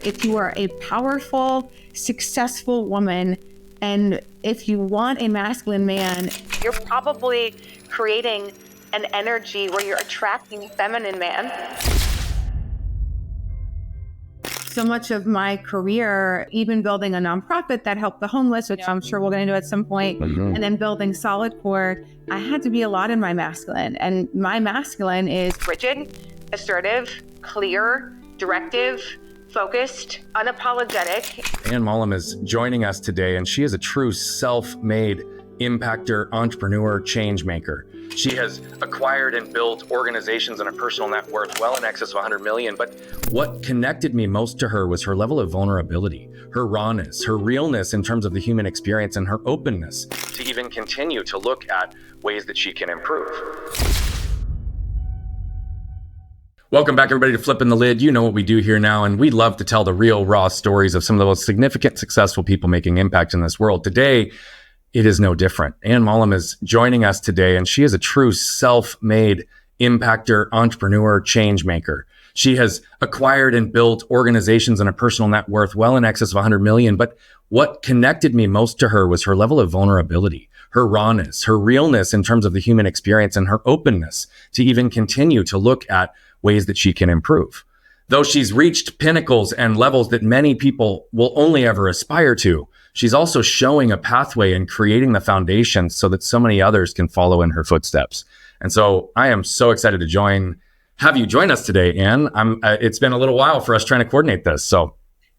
if you are a powerful, successful woman, and if you want a masculine man, you're probably creating an energy where you're attracting a feminine man. So much of my career, even building a nonprofit that helped the homeless, which I'm sure we'll get into at some point, and then building Solidcore, I had to be a lot in my masculine. And my masculine is rigid, assertive, clear, directive, focused, unapologetic. Anne Mahlum is joining us today, and she is a true self-made impactor, entrepreneur, change maker. She has acquired and built organizations and a personal net worth well in excess of 100 million. But what connected me most to her was her level of vulnerability, her rawness, her realness in terms of the human experience, and her openness to even continue to look at ways that she can improve. Welcome back, everybody, to Flipping the Lid. You know what we do here now, and we love to tell the real, raw stories of some of the most significant, successful people making impact in this world. Today, it is no different. Anne Mahlum is joining us today, and she is a true self-made impactor, entrepreneur, change maker. She has acquired and built organizations and a personal net worth well in excess of 100 million. But what connected me most to her was her level of vulnerability, her rawness, her realness in terms of the human experience, and her openness to even continue to look at ways that she can improve. Though she's reached pinnacles and levels that many people will only ever aspire to, she's also showing a pathway and creating the foundation so that so many others can follow in her footsteps. And so I am so excited to have you join us today, Anne. It's been a little while for us trying to coordinate this. So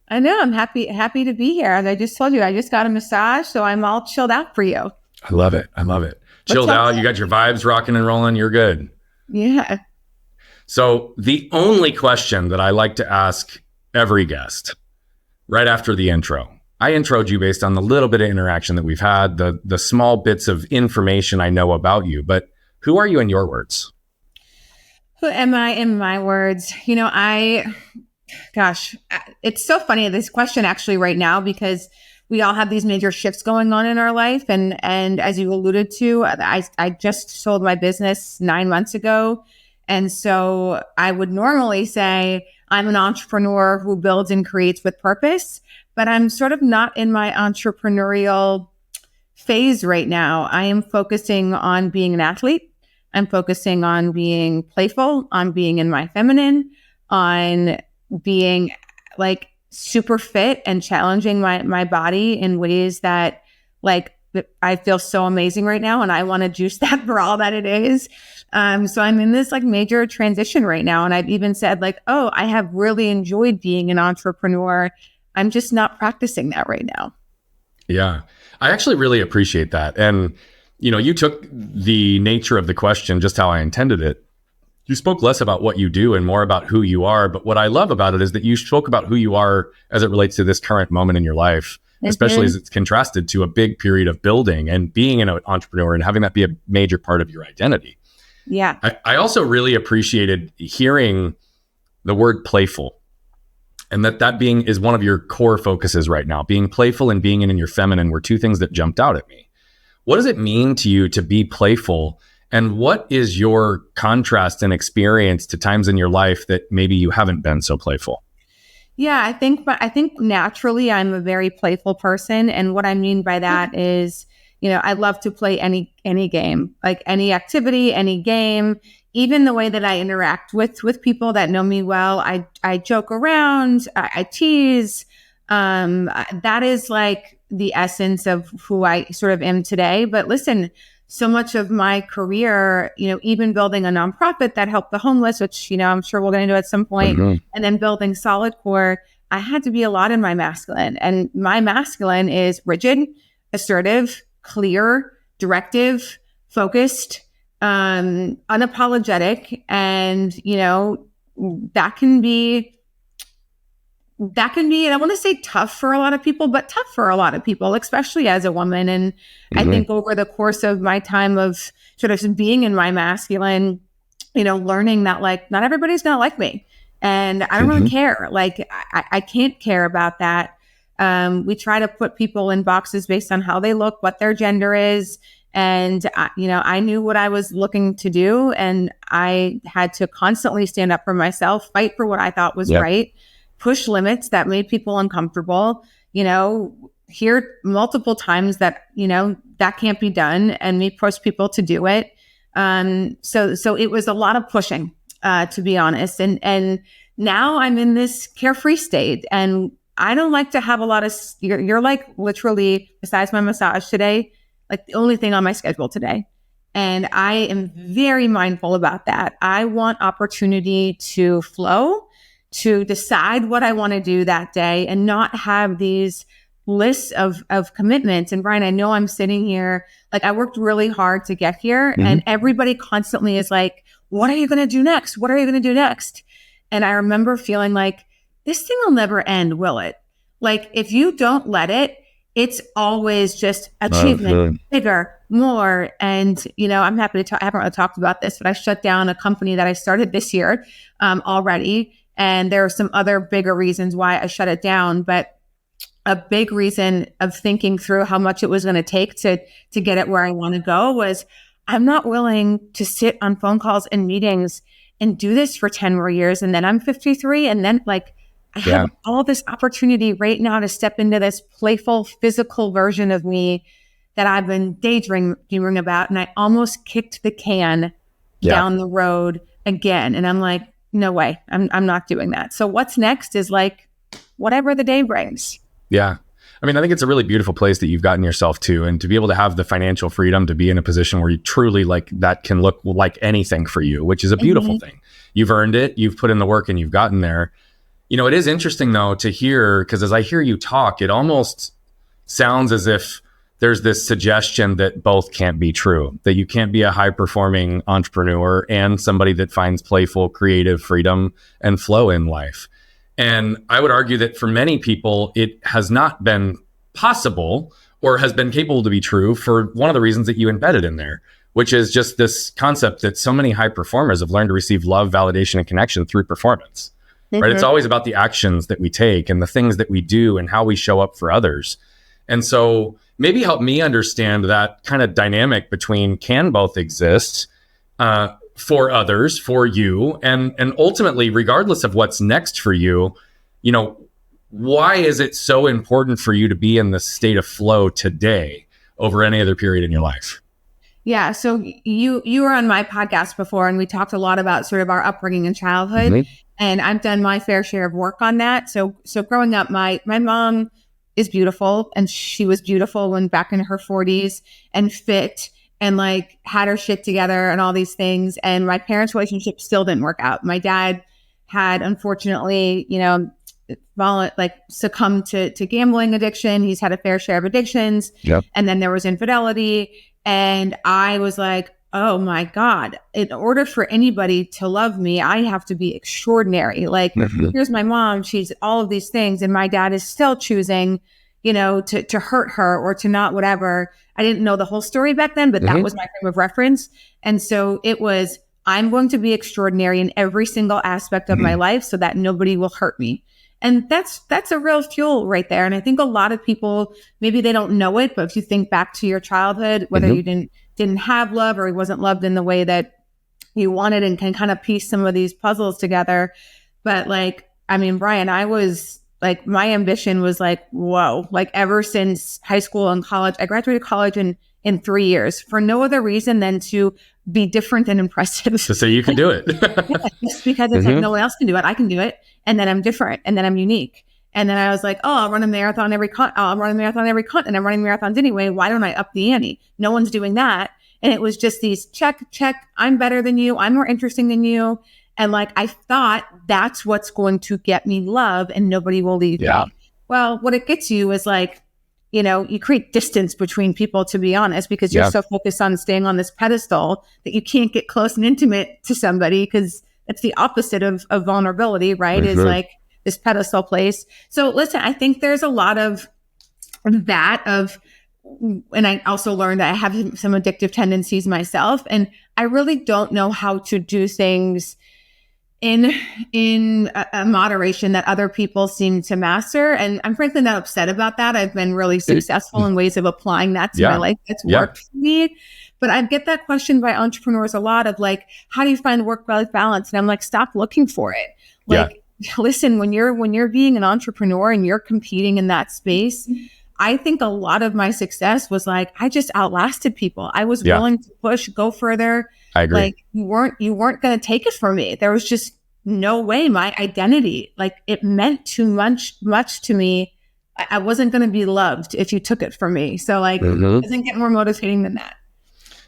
I know, I'm happy to be here. And I just told you, I just got a massage, so I'm all chilled out for you. I love it. Chilled out. You got your vibes rocking and rolling. You're good. Yeah. So the only question that I like to ask every guest right after the intro, I introed you based on the little bit of interaction that we've had, the small bits of information I know about you, but who are you in your words? Who am I in my words? You know, it's so funny, this question actually right now, because we all have these major shifts going on in our life. And as you alluded to, I just sold my business 9 months ago. And so I would normally say I'm an entrepreneur who builds and creates with purpose, but I'm sort of not in my entrepreneurial phase right now. I am focusing on being an athlete. I'm focusing on being playful, on being in my feminine, on being like super fit and challenging my body in ways that like I feel so amazing right now. And I want to juice that for all that it is. So I'm in this like major transition right now. And I've even said like, oh, I have really enjoyed being an entrepreneur. I'm just not practicing that right now. Yeah, I actually really appreciate that. And, you know, you took the nature of the question just how I intended it. You spoke less about what you do and more about who you are. But what I love about it is that you spoke about who you are as it relates to this current moment in your life, especially as it's contrasted to a big period of building and being an entrepreneur and having that be a major part of your identity. Yeah. I also really appreciated hearing the word playful, and that being is one of your core focuses right now. Being playful and being in your feminine were two things that jumped out at me. What does it mean to you to be playful? And what is your contrast and experience to times in your life that maybe you haven't been so playful? Yeah, I think naturally I'm a very playful person. And what I mean by that is, you know, I love to play any game, like any activity, any game, even the way that I interact with people that know me well. I joke around, I tease. That is like the essence of who I sort of am today. But listen, so much of my career, you know, even building a nonprofit that helped the homeless, which, you know, I'm sure we'll get into at some point, and then building Solidcore, I had to be a lot in my masculine. And my masculine is rigid, assertive, clear, directive, focused, unapologetic. And, you know, that can be, and I want to say tough for a lot of people, but tough for a lot of people, especially as a woman. And I think over the course of my time of sort of being in my masculine, you know, learning that like, not everybody's going to like me. And I don't really care. Like, I can't care about that. We try to put people in boxes based on how they look, what their gender is. And, you know, I knew what I was looking to do, and I had to constantly stand up for myself, fight for what I thought was right. push limits that made people uncomfortable, hear multiple times that, that can't be done, and me push people to do it. So it was a lot of pushing, to be honest. And now I'm in this carefree state, and I don't like to have a lot of, you're like literally, besides my massage today, like the only thing on my schedule today. And I am very mindful about that. I want opportunity to flow, to decide what I want to do that day, and not have these lists of commitments. And Brian, I know I'm sitting here, like I worked really hard to get here, and everybody constantly is like, what are you going to do next? What are you going to do next? And I remember feeling like, this thing will never end, will it? Like, if you don't let it, it's always just achievement, bigger, more. And, I'm happy to talk. I haven't really talked about this, but I shut down a company that I started this year already. And there are some other bigger reasons why I shut it down. But a big reason of thinking through how much it was going to take to get it where I want to go was, I'm not willing to sit on phone calls and meetings and do this for 10 more years. And then I'm 53. And then I have all this opportunity right now to step into this playful, physical version of me that I've been daydreaming about. And I almost kicked the can down the road again. And I'm like, no way, I'm not doing that. So what's next is like, whatever the day brings. Yeah. I mean, I think it's a really beautiful place that you've gotten yourself to, and to be able to have the financial freedom to be in a position where you truly that can look like anything for you, which is a beautiful thing. You've earned it, you've put in the work, and you've gotten there. It is interesting though to hear, because as I hear you talk, it almost sounds as if there's this suggestion that both can't be true, that you can't be a high performing entrepreneur and somebody that finds playful, creative freedom and flow in life. And I would argue that for many people, it has not been possible or has been capable to be true for one of the reasons that you embedded in there, which is just this concept that so many high performers have learned to receive love, validation, and connection through performance. Right? It's always about the actions that we take and the things that we do and how we show up for others. And so maybe help me understand that kind of dynamic between can both exist for others, for you, and ultimately, regardless of what's next for you, why is it so important for you to be in this state of flow today over any other period in your life? Yeah. So you were on my podcast before, and we talked a lot about sort of our upbringing and childhood. And I've done my fair share of work on that. So growing up, my mom is beautiful, and she was beautiful when back in her 40s and fit and had her shit together and all these things. And my parents' relationship still didn't work out. My dad had, unfortunately, succumbed to gambling addiction. He's had a fair share of addictions. Yep. And then there was infidelity. And I was like, oh my God, in order for anybody to love me, I have to be extraordinary. Here's my mom, she's all of these things. And my dad is still choosing, to hurt her or to not whatever. I didn't know the whole story back then, but that was my frame of reference. And so it was, I'm going to be extraordinary in every single aspect of my life so that nobody will hurt me. And that's a real fuel right there. And I think a lot of people, maybe they don't know it, but if you think back to your childhood, whether you didn't have love or he wasn't loved in the way that you wanted, and can kind of piece some of these puzzles together. But Brian, I was my ambition was whoa, ever since high school and college. I graduated college in 3 years for no other reason than to be different and impressive. To say you can do it. Just because it's no one else can do it. I can do it. And then I'm different. And then I'm unique. And then I was like, I'll run a marathon every continent. I'm running marathons anyway. Why don't I up the ante? No one's doing that. And it was just these check. I'm better than you. I'm more interesting than you. And I thought that's what's going to get me love, and nobody will leave me. Well, what it gets you is you create distance between people, to be honest, because you're so focused on staying on this pedestal that you can't get close and intimate to somebody, because that's the opposite of vulnerability, right? Is this pedestal place. So listen, I think there's a lot of that and I also learned that I have some addictive tendencies myself, and I really don't know how to do things in a moderation that other people seem to master. And I'm frankly not upset about that. I've been really successful in ways of applying that to my life. That's worked for me. But I get that question by entrepreneurs a lot of how do you find work-life balance? And I'm stop looking for it. listen, when you're being an entrepreneur and you're competing in that space, I think a lot of my success was like, I just outlasted people. I was willing to push, go further. I agree. Like you weren't going to take it from me. There was just no way. My identity, like it meant too much to me. I wasn't going to be loved if you took it from me. So like, it doesn't get more motivating than that.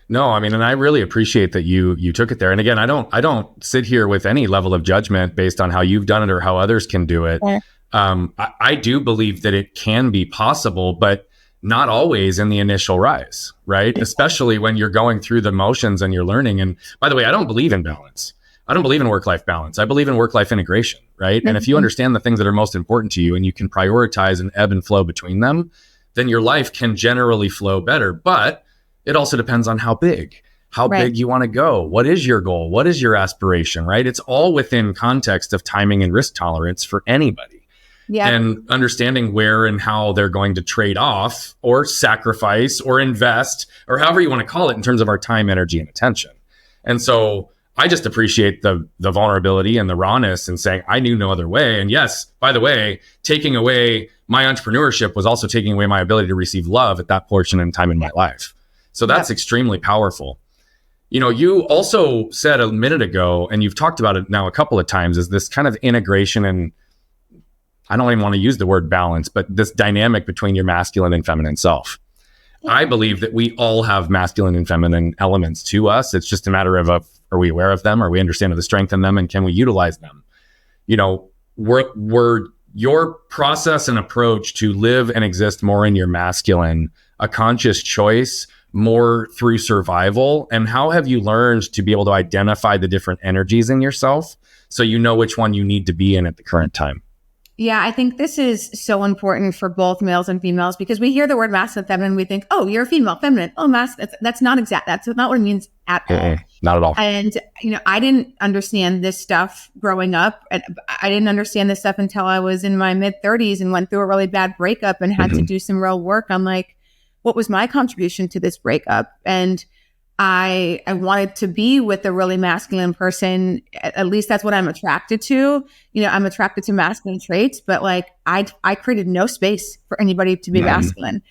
No, I mean, and I really appreciate that you took it there. And again, I don't sit here with any level of judgment based on how you've done it or how others can do it. Yeah. I do believe that it can be possible, but not always in the initial rise, right? Especially when you're going through the motions and you're learning. And by the way, I don't believe in balance. I don't believe in work-life balance. I believe in work-life integration, right? And if you understand the things that are most important to you and you can prioritize and ebb and flow between them, then your life can generally flow better. But it also depends on how big you want to go. What is your goal? What is your aspiration, right? It's all within context of timing and risk tolerance for anybody. Yeah. And understanding where and how they're going to trade off or sacrifice or invest or however you want to call it in terms of our time, energy, and attention. And so I just appreciate the vulnerability and the rawness and saying, I knew no other way. And yes, by the way, taking away my entrepreneurship was also taking away my ability to receive love at that portion in time in my life. So that's extremely powerful. You know, you also said a minute ago, and you've talked about it now a couple of times, is this kind of integration and I don't even want to use the word balance, but this dynamic between your masculine and feminine self. I believe that we all have masculine and feminine elements to us. It's just a matter of, are we aware of them? Are we understanding the strength in them? And can we utilize them? You know, were your process and approach to live and exist more in your masculine a conscious choice, more through survival? And how have you learned to be able to identify the different energies in yourself so you know which one you need to be in at the current time? Yeah, I think this is so important for both males and females because we hear the word masculine, feminine, we think, oh, you're a female, feminine. Oh, masculine. That's not exact. That's not what it means at all. Not at all. And, you know, I didn't understand this stuff growing up. And I didn't understand this stuff until I was in my mid 30s and went through a really bad breakup and had to do some real work on like, what was my contribution to this breakup? And I wanted to be with a really masculine person. At least that's what I'm attracted to. You know, I'm attracted to masculine traits, but like I created no space for anybody to be masculine.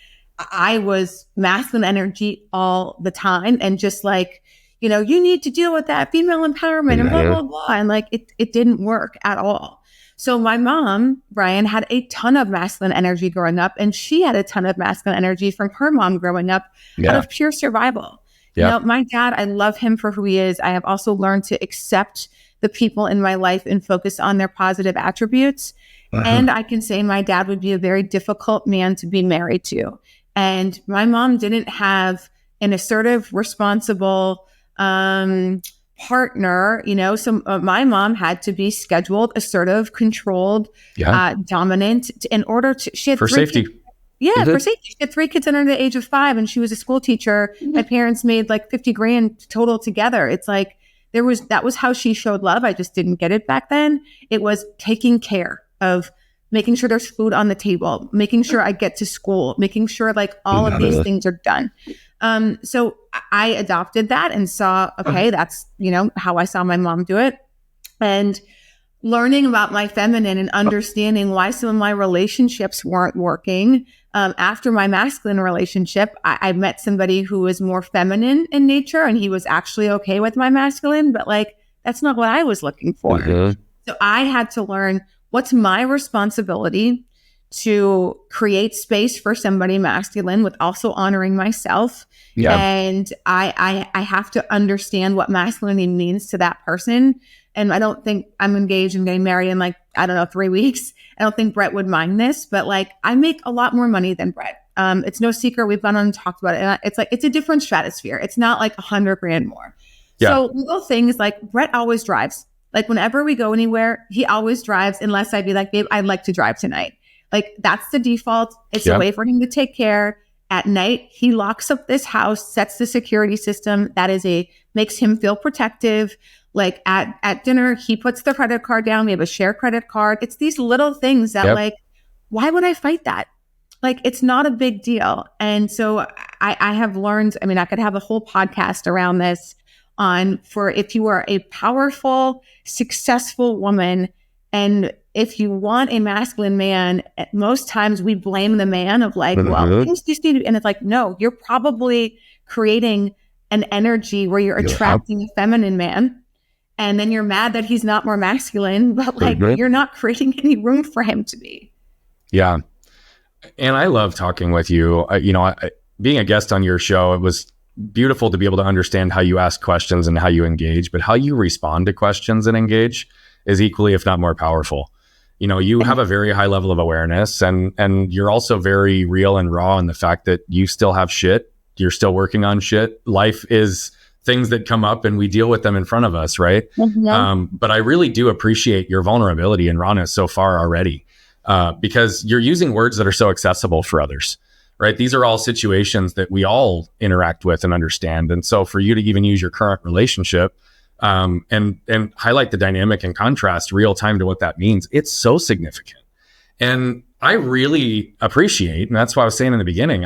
I was masculine energy all the time. And just like, you know, you need to deal with that female empowerment and blah, blah, blah. And like, it didn't work at all. So my mom, Brian, had a ton of masculine energy growing up, and she had a ton of masculine energy from her mom growing up out of pure survival. Yeah. You know, my dad, I love him for who he is. I have also learned to accept the people in my life and focus on their positive attributes. And I can say my dad would be a very difficult man to be married to. And my mom didn't have an assertive, responsible partner, you know, so my mom had to be scheduled, assertive, controlled, dominant in order to, she had for safety. Kids. Yeah, for safety. She had 3 kids under the age of 5 and she was a school teacher. My parents made like 50 grand total together. It's like that was how she showed love. I just didn't get it back then. It was taking care of making sure there's food on the table, making sure I get to school, making sure like all of these things are done. So I adopted that and saw, okay, that's, you know, how I saw my mom do it. And learning about my feminine and understanding why some of my relationships weren't working. After my masculine relationship, I met somebody who was more feminine in nature and he was actually okay with my masculine, but like, that's not what I was looking for. So I had to learn what's my responsibility to create space for somebody masculine with also honoring myself. And I have to understand what masculinity means to that person. And I don't think I'm engaged and getting married in like, I don't know, 3 weeks. I don't think Brett would mind this, but like I make a lot more money than Brett. It's no secret. We've gone on and talked about it. And it's like, it's a different stratosphere. It's not like 100 grand more. So little things like Brett always drives. Like whenever we go anywhere, he always drives unless I'd be like, babe, I'd like to drive tonight. Like that's the default. It's a way for him to take care. At night, he locks up this house, sets the security system. That is makes him feel protective. Like at dinner, he puts the credit card down. We have a shared credit card. It's these little things that like, why would I fight that? Like, it's not a big deal. And so I have learned, I mean, I could have a whole podcast around this for if you are a powerful, successful woman And if you want a masculine man, most times we blame the man of like, well, things just need to, and it's like, no, you're probably creating an energy where you're attracting a feminine man. And then you're mad that he's not more masculine, but like you're not creating any room for him to be. Yeah. And I love talking with you. Being a guest on your show, it was beautiful to be able to understand how you ask questions and how you engage, but how you respond to questions and engage is equally, if not more powerful. You have a very high level of awareness, and you're also very real and raw in the fact that you still have shit. You're still working on shit. Life is things that come up and we deal with them in front of us, right? But I really do appreciate your vulnerability and rawness so far already, because you're using words that are so accessible for others, right? These are all situations that we all interact with and understand. And so for you to even use your current relationship and highlight the dynamic and contrast real time to what that means, it's so significant. And I really appreciate, and that's why I was saying in the beginning,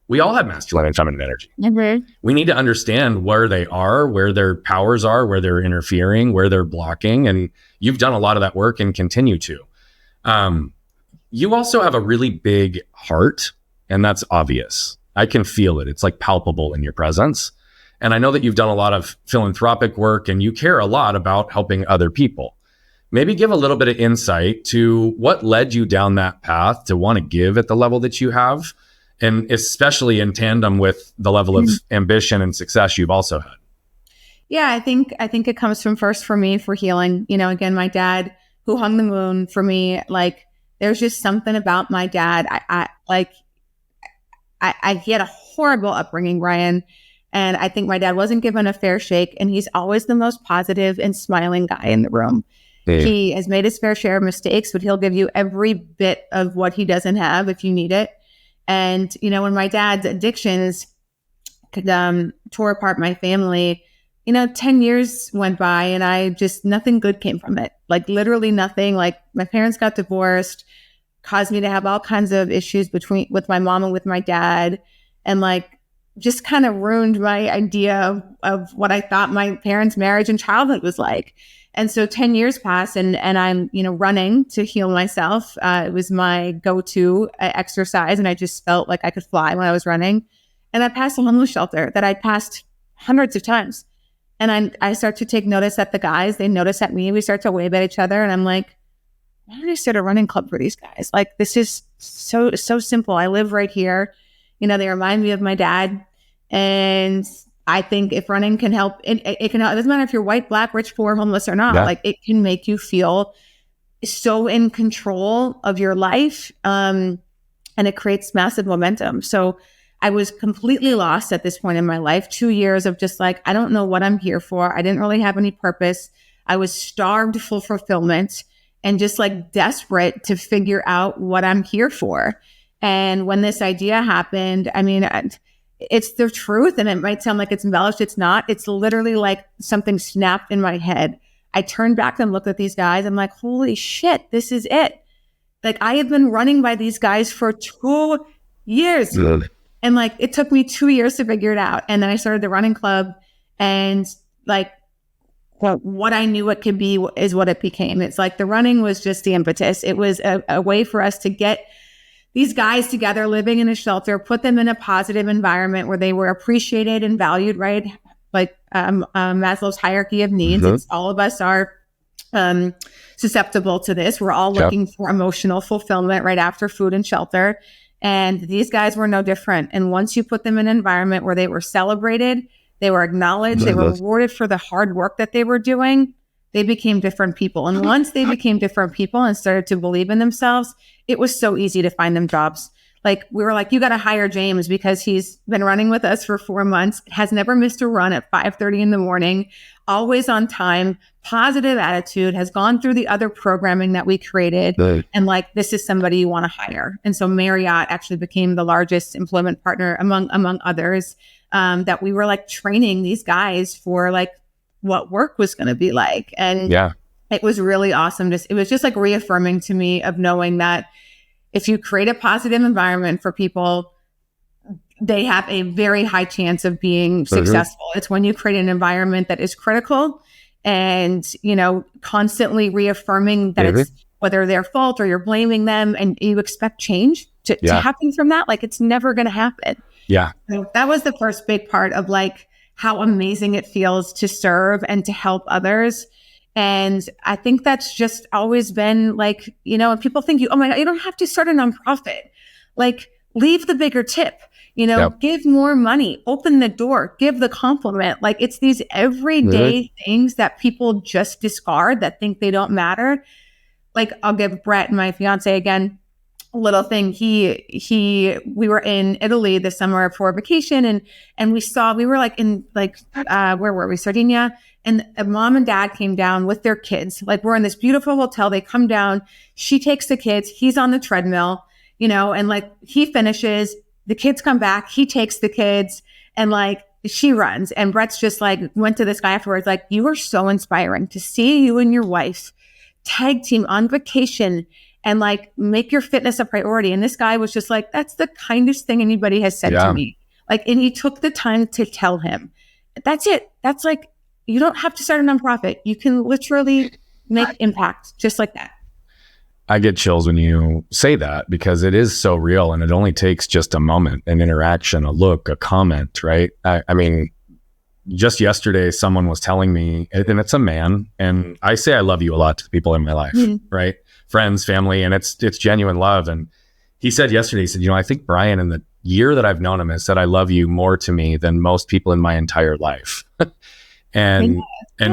we all have masculine and feminine energy. We need to understand where they are, where their powers are, where they're interfering, where they're blocking. And you've done a lot of that work and continue to. You also have a really big heart, and that's obvious. I can feel it. It's like palpable in your presence. And I know that you've done a lot of philanthropic work and you care a lot about helping other people. Maybe give a little bit of insight to what led you down that path to want to give at the level that you have, and especially in tandem with the level of ambition and success you've also had. Yeah, I think it comes from first for me for healing. Again, my dad who hung the moon for me, like there's just something about my dad. He had a horrible upbringing, Ryan. And I think my dad wasn't given a fair shake, and he's always the most positive and smiling guy in the room. He has made his fair share of mistakes, but he'll give you every bit of what he doesn't have if you need it. And, when my dad's addictions tore apart my family, 10 years went by and nothing good came from it. Like literally nothing. Like my parents got divorced, caused me to have all kinds of issues with my mom and with my dad. And like, just kind of ruined my idea of what I thought my parents' marriage and childhood was like. And so 10 years passed and I'm, running to heal myself. It was my go-to exercise. And I just felt like I could fly when I was running. And I passed a homeless shelter that I passed hundreds of times. And I start to take notice at the guys. They notice at me. We start to wave at each other. And I'm like, why don't I start a running club for these guys? Like, this is so simple. I live right here. They remind me of my dad. And I think if running can help, it can help. It doesn't matter if you're white, black, rich, poor, homeless or not. Yeah. Like it can make you feel so in control of your life. And it creates massive momentum. So I was completely lost at this point in my life. 2 years of just like, I don't know what I'm here for. I didn't really have any purpose. I was starved for fulfillment and just like desperate to figure out what I'm here for. And when this idea happened, it's the truth, and it might sound like it's embellished. It's not. It's literally like something snapped in my head. I turned back and looked at these guys. I'm like, holy shit, this is it. Like I have been running by these guys for 2 years. And like, it took me 2 years to figure it out. And then I started the running club, and like what I knew it could be is what it became. It's like the running was just the impetus. It was a way for us to get these guys together living in a shelter, put them in a positive environment where they were appreciated and valued, right? Like Maslow's hierarchy of needs. It's all of us are susceptible to this. We're all looking for emotional fulfillment right after food and shelter. And these guys were no different. And once you put them in an environment where they were celebrated, they were acknowledged, they were rewarded for the hard work that they were doing, they became different people. And once they became different people and started to believe in themselves, it was so easy to find them jobs. Like we were like, you got to hire James because he's been running with us for 4 months, has never missed a run at 5:30 in the morning, always on time, positive attitude, has gone through the other programming that we created. And like, this is somebody you want to hire. And so Marriott actually became the largest employment partner among others, that we were like training these guys for like what work was going to be like. And it was really awesome. It was just like reaffirming to me of knowing that if you create a positive environment for people, they have a very high chance of being successful. It's when you create an environment that is critical and, constantly reaffirming that it's whether their fault or you're blaming them, and you expect change to happen from that. Like, it's never going to happen. Yeah. So that was the first big part of like how amazing it feels to serve and to help others. And I think that's just always been like, and people think oh my God, you don't have to start a nonprofit. Like, leave the bigger tip, give more money, open the door, give the compliment. Like, it's these everyday things that people just discard, that think they don't matter. Like, I'll give Brett, my fiance, again, a little thing. We were in Italy this summer for a vacation, and we were like in like, where were we? Sardinia. And a mom and dad came down with their kids. Like, we're in this beautiful hotel. They come down. She takes the kids. He's on the treadmill, and like he finishes. The kids come back. He takes the kids, and like she runs. And Brett's just like went to this guy afterwards. Like, you are so inspiring to see you and your wife tag team on vacation and like make your fitness a priority. And this guy was just like, that's the kindest thing anybody has said to me. Like, and he took the time to tell him. That's it. That's like, you don't have to start a nonprofit. You can literally make impact just like that. I get chills when you say that, because it is so real, and it only takes just a moment, an interaction, a look, a comment, right? I mean, just yesterday, someone was telling me, and it's a man, and I say I love you a lot to the people in my life, right? Friends, family, and it's genuine love. And he said yesterday, he said, I think Brian, in the year that I've known him, has said I love you more to me than most people in my entire life. And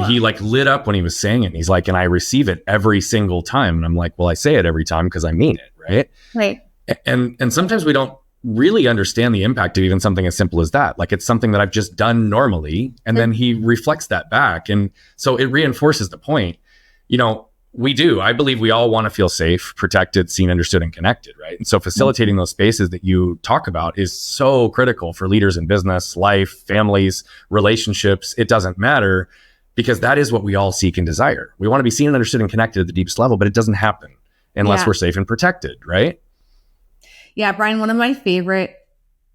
he like lit up when he was saying it. And he's like, and I receive it every single time. And I'm like, well, I say it every time because I mean it, right? Right. And sometimes we don't really understand the impact of even something as simple as that. Like, it's something that I've just done normally, and then he reflects that back. And so it reinforces the point. I believe we all want to feel safe, protected, seen, understood, and connected, right? And so facilitating those spaces that you talk about is so critical for leaders in business, life, families, relationships. It doesn't matter, because that is what we all seek and desire. We want to be seen and understood and connected at the deepest level, but it doesn't happen unless we're safe and protected, right? Yeah, Brian, one of my favorite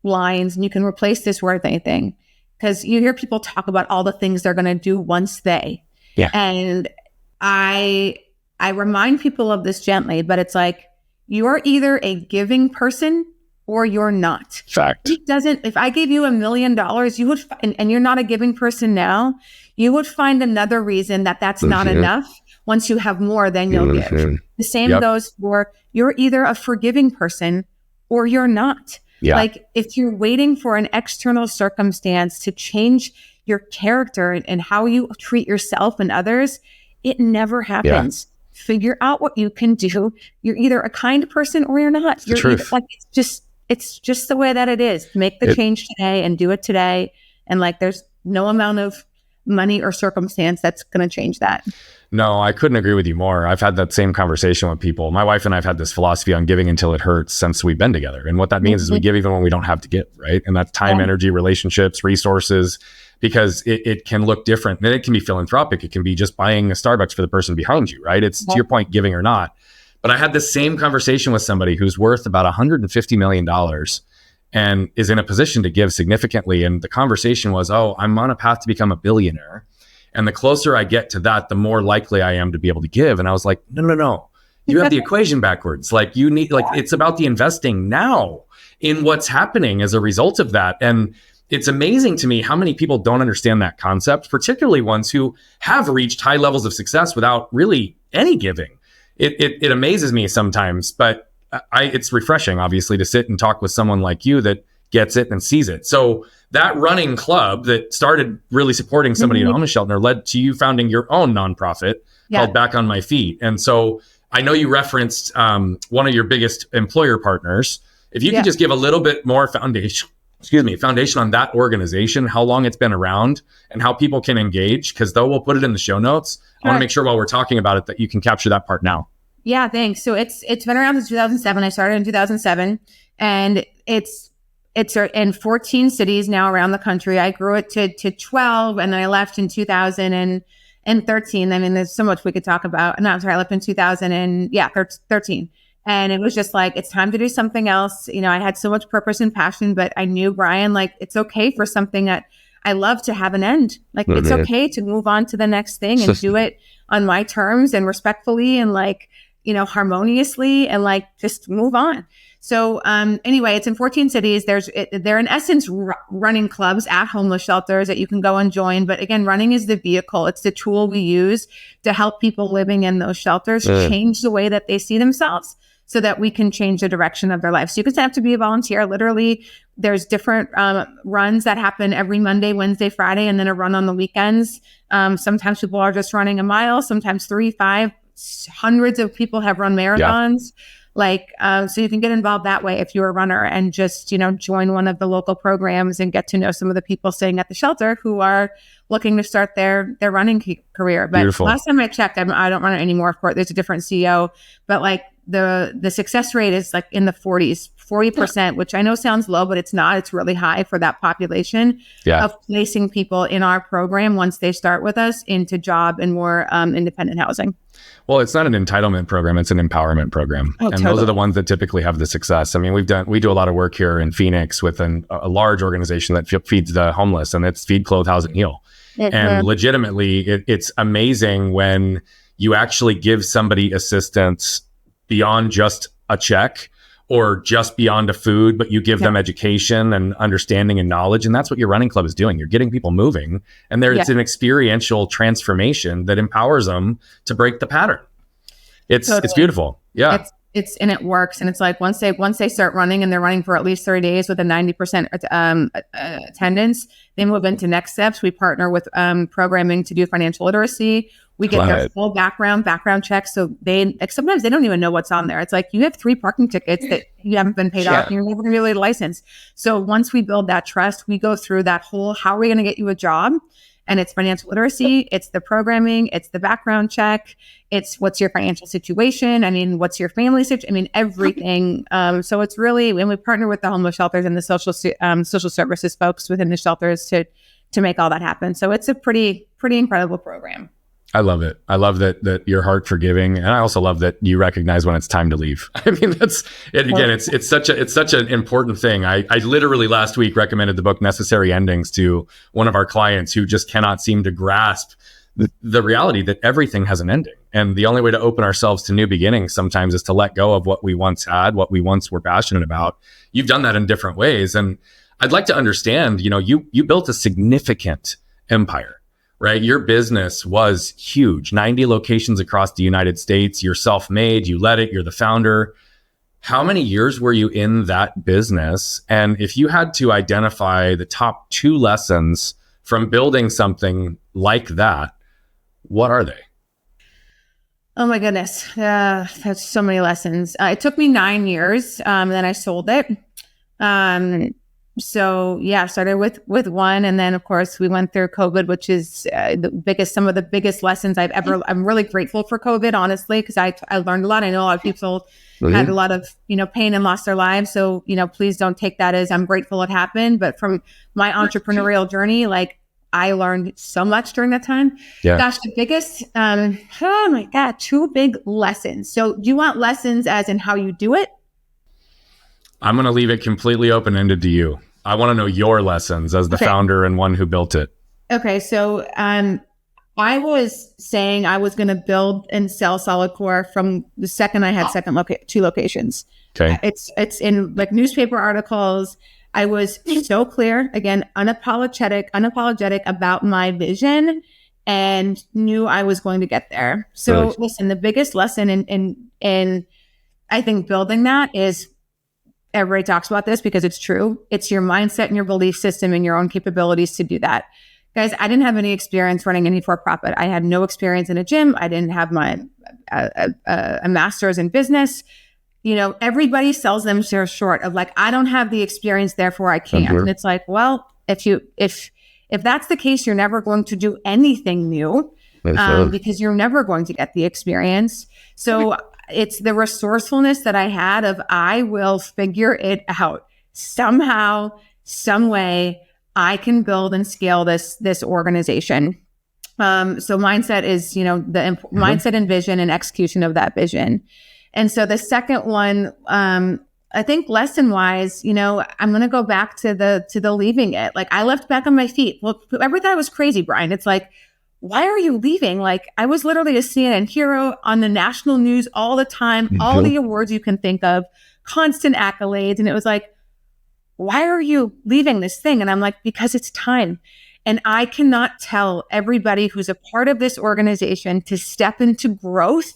lines, and you can replace this word with anything, because you hear people talk about all the things they're going to do once they. Yeah. And I remind people of this gently, but it's like, you're either a giving person or you're not. Fact. If I gave you $1 million, you would, and you're not a giving person now, you would find another reason that's not enough. Once you have more, then you'll give. The same goes for, you're either a forgiving person or you're not. Yeah. Like, if you're waiting for an external circumstance to change your character and how you treat yourself and others, it never happens. Figure out what you can do. You're either a kind person or you're not. You're either, like, it's just the way that it is. Make the change today and do it today. And like, there's no amount of money or circumstance that's going to change that. No, I couldn't agree with you more. I've had that same conversation with people. My wife and I have had this philosophy on giving until it hurts since we've been together. And what that means is we give even when we don't have to give, right? And that's time, energy, relationships, resources, because it can look different. And it can be philanthropic. It can be just buying a Starbucks for the person behind you, right? It's to your point, giving or not. But I had the same conversation with somebody who's worth about $150 million and is in a position to give significantly. And the conversation was, I'm on a path to become a billionaire. And the closer I get to that, the more likely I am to be able to give. And I was like, no. You have the equation backwards. Like, you need, like, it's about the investing now in what's happening as a result of that. And it's amazing to me how many people don't understand that concept, particularly ones who have reached high levels of success without really any giving. It amazes me sometimes, but it's refreshing, obviously, to sit and talk with someone like you that gets it and sees it. So that running club that started really supporting somebody in a homeless shelter led to you founding your own nonprofit called Back on My Feet. And so I know you referenced one of your biggest employer partners. If you could just give a little bit more foundation on that organization, how long it's been around and how people can engage, because though we'll put it in the show notes, I want to make sure while we're talking about it that you can capture that part now. Yeah, thanks. So it's been around since 2007. I started in 2007, and it's in 14 cities now around the country. I grew it to 12, and then I left in 2013. I mean, there's so much we could talk about. No, I'm sorry, I left in 2013. And it was just like, it's time to do something else. You know, I had so much purpose and passion, but I knew, Brian, like, it's okay for something that I love to have an end. Like, it's okay to move on to the next thing and do it on my terms and respectfully and like, harmoniously and like just move on. So anyway, it's in 14 cities. They're in essence running clubs at homeless shelters that you can go and join. But again, running is the vehicle. It's the tool we use to help people living in those shelters change the way that they see themselves so that we can change the direction of their life. So you can have to be a volunteer. Literally, there's different runs that happen every Monday, Wednesday, Friday, and then a run on the weekends. Sometimes people are just running a mile, sometimes 3, 5, hundreds of people have run marathons. So you can get involved that way if you're a runner and just, join one of the local programs and get to know some of the people staying at the shelter who are looking to start their running career. But Beautiful. Last time I checked, I don't run it anymore. Of course, there's a different CEO, but like the success rate is like in the 40%, which I know sounds low, but it's not. It's really high for that population of placing people in our program once they start with us into job and more independent housing. Well, it's not an entitlement program, it's an empowerment program. And totally. Those are the ones that typically have the success. I mean, we do a lot of work here in Phoenix with a large organization that feeds the homeless, and it's Feed, Clothe, House, and Heal. Mm-hmm. And legitimately, it's amazing when you actually give somebody assistance beyond just a check or just beyond a food, but you give them education and understanding and knowledge. And that's what your running club is doing. You're getting people moving, and it's an experiential transformation that empowers them to break the pattern. It's beautiful. Yeah. And it works. And it's like once they start running and they're running for at least 30 days with a 90% attendance, they move into next steps. We partner with programming to do financial literacy. We get their full background check. So sometimes they don't even know what's on there. It's like, you have 3 parking tickets that you haven't been paid off and you're never going to be able to license. So once we build that trust, we go through that whole, how are we going to get you a job? And it's financial literacy, it's the programming, it's the background check, it's what's your financial situation. I mean, what's your family situation? I mean, everything. So it's really, when we partner with the homeless shelters and the social services folks within the shelters to make all that happen. So it's a pretty incredible program. I love it. I love that your heart for giving, and I also love that you recognize when it's time to leave. I mean, that's it. Again, it's such an important thing. I literally last week recommended the book Necessary Endings to one of our clients who just cannot seem to grasp the reality that everything has an ending, and the only way to open ourselves to new beginnings sometimes is to let go of what we once had, what we once were passionate about. You've done that in different ways, and I'd like to understand. You built a significant empire. Right? Your business was huge, 90 locations across the United States. You're self-made, you led it, you're the founder. How many years were you in that business? And if you had to identify the top 2 lessons from building something like that, what are they? Oh my goodness. That's so many lessons. It took me 9 years. Then I sold it. So started with one. And then of course we went through COVID, which is some of the biggest lessons I'm really grateful for COVID, honestly, because I learned a lot. I know a lot of people had a lot of, pain and lost their lives. So, please don't take that as I'm grateful it happened. But from my entrepreneurial journey, like I learned so much during that time. Yeah. Gosh, the biggest, 2 big lessons. So do you want lessons as in how you do it? I'm going to leave it completely open-ended to you. I want to know your lessons as the founder and one who built it. Okay. So I was saying I was going to build and sell Solidcore from the second I had 2 locations. Okay. It's in like newspaper articles. I was so clear, again, unapologetic about my vision and knew I was going to get there. So listen, the biggest lesson in I think building that is, everybody talks about this because it's true. It's your mindset and your belief system and your own capabilities to do that. Guys, I didn't have any experience running any for-profit. I had no experience in a gym. I didn't have a master's in business. Everybody sells themselves short of like, I don't have the experience, therefore I can't. And it's like, well, if that's the case, you're never going to do anything new because you're never going to get the experience. So it's the resourcefulness that I had of I will figure it out somehow, some way. I can build and scale this organization. So mindset is, mindset and vision and execution of that vision. And so the second one, I think lesson wise, I'm going to go back to the leaving it. Like I left back on my feet. Well, everything was crazy, Brian. It's like, why are you leaving? Like I was literally a CNN hero on the national news all the time, all the awards you can think of, constant accolades. And it was like, why are you leaving this thing? And I'm like, because it's time. And I cannot tell everybody who's a part of this organization to step into growth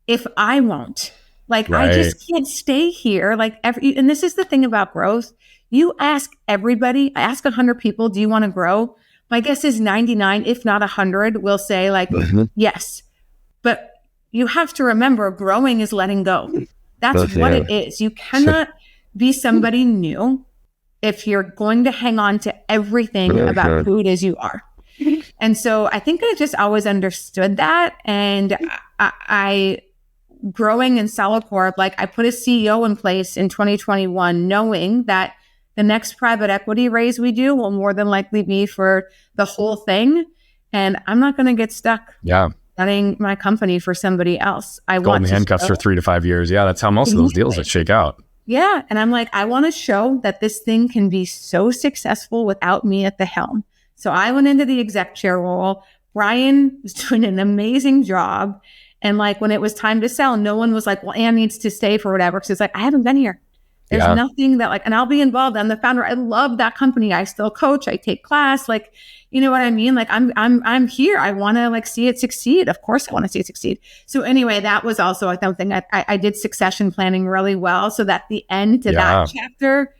if I won't. Like, I just can't stay here. Like, and this is the thing about growth. You ask everybody, I ask 100 people, do you want to grow? My guess is 99, if not 100, will say like, yes. But you have to remember, growing is letting go. That's what it is. You cannot be somebody new if you're going to hang on to everything about who it is you are. And so I think I just always understood that. And I growing in Solidcore, like I put a CEO in place in 2021, knowing that the next private equity raise we do will more than likely be for the whole thing. And I'm not going to get stuck running my company for somebody else. I Golden handcuffs for 3 to 5 years. Yeah, that's how most of those deals that shake out. Yeah. And I'm like, I want to show that this thing can be so successful without me at the helm. So I went into the exec chair role. Brian was doing an amazing job. And like when it was time to sell, no one was like, well, Anne needs to stay for whatever. Because it's like, I haven't been here. There's nothing that like, and I'll be involved. I'm the founder. I love that company. I still coach. I take class. Like, you know what I mean? Like I'm here. I want to like see it succeed. Of course I want to see it succeed. So anyway, that was also something I did succession planning really well so that the end to that chapter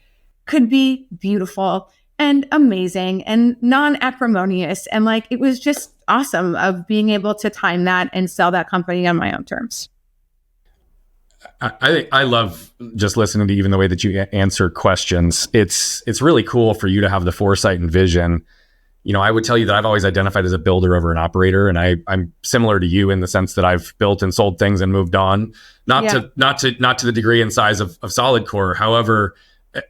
could be beautiful and amazing and non-acrimonious. And like, it was just awesome of being able to time that and sell that company on my own terms. I love just listening to even the way that you answer questions. It's really cool for you to have the foresight and vision. You know, I would tell you that I've always identified as a builder over an operator, and I'm similar to you in the sense that I've built and sold things and moved on, not to the degree and size of Solidcore. However,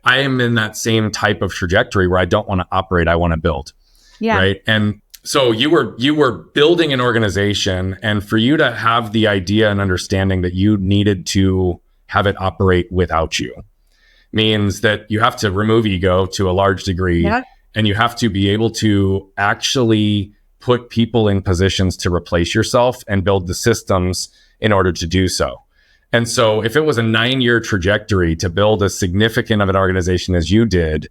I am in that same type of trajectory where I don't want to operate, I want to build. Yeah. Right. And so you were building an organization, and for you to have the idea and understanding that you needed to have it operate without you means that you have to remove ego to a large degree, and you have to be able to actually put people in positions to replace yourself and build the systems in order to do so. And so if it was a 9-year trajectory to build as significant of an organization as you did,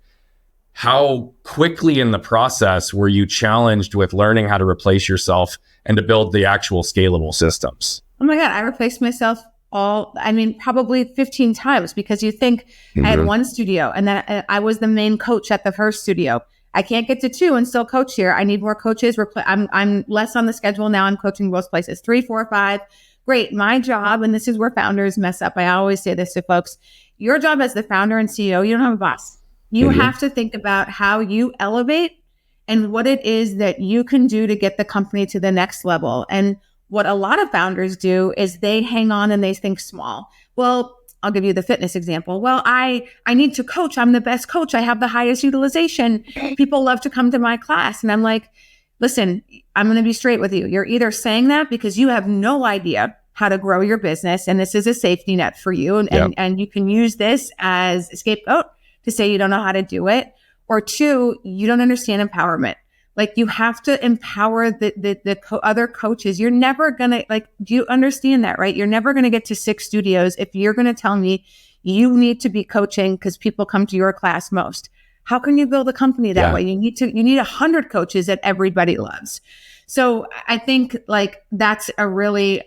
how quickly in the process were you challenged with learning how to replace yourself and to build the actual scalable systems? Oh my God, I replaced myself probably 15 times, because you think I had one studio and then I was the main coach at the first studio. I can't get to 2 and still coach here. I need more coaches. I'm less on the schedule now. I'm coaching both places, 3, 4, 5. Great. My job, and this is where founders mess up. I always say this to folks. Your job as the founder and CEO, you don't have a boss. You have to think about how you elevate and what it is that you can do to get the company to the next level. And what a lot of founders do is they hang on and they think small. Well, I'll give you the fitness example. Well, I need to coach. I'm the best coach. I have the highest utilization. People love to come to my class. And I'm like, listen, I'm going to be straight with you. You're either saying that because you have no idea how to grow your business, and this is a safety net for you. And you can use this as a scapegoat to say you don't know how to do it. Or 2, you don't understand empowerment. Like, you have to empower the other coaches. You're never going to, like, do you understand that, right? You're never going to get to 6 studios if you're going to tell me you need to be coaching because people come to your class most. How can you build a company that way? You need 100 coaches that everybody loves. So I think like that's a really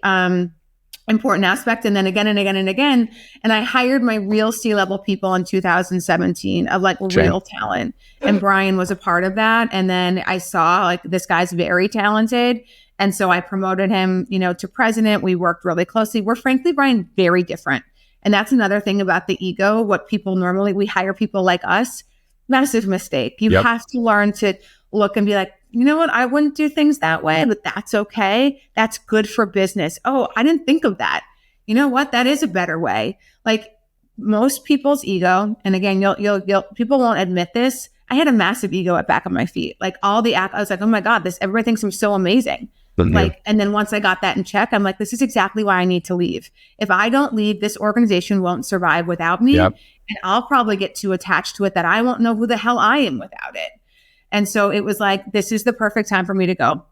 important aspect. And then again and again and again. And I hired my real C-level people in 2017 of like real talent. And Brian was a part of that. And then I saw like this guy's very talented. And so I promoted him, to president. We worked really closely. We're frankly, Brian, very different. And that's another thing about the ego. What people normally, we hire people like us. Massive mistake. You have to learn to look and be like, you know what? I wouldn't do things that way, but that's okay. That's good for business. Oh, I didn't think of that. You know what? That is a better way. Like most people's ego. And again, people won't admit this. I had a massive ego at back of my feet. Like I was like, oh my God, everybody thinks I'm so amazing. Like, and then once I got that in check, I'm like, this is exactly why I need to leave. If I don't leave, this organization won't survive without me. Yep. And I'll probably get too attached to it that I won't know who the hell I am without it. And so it was like, this is the perfect time for me to go.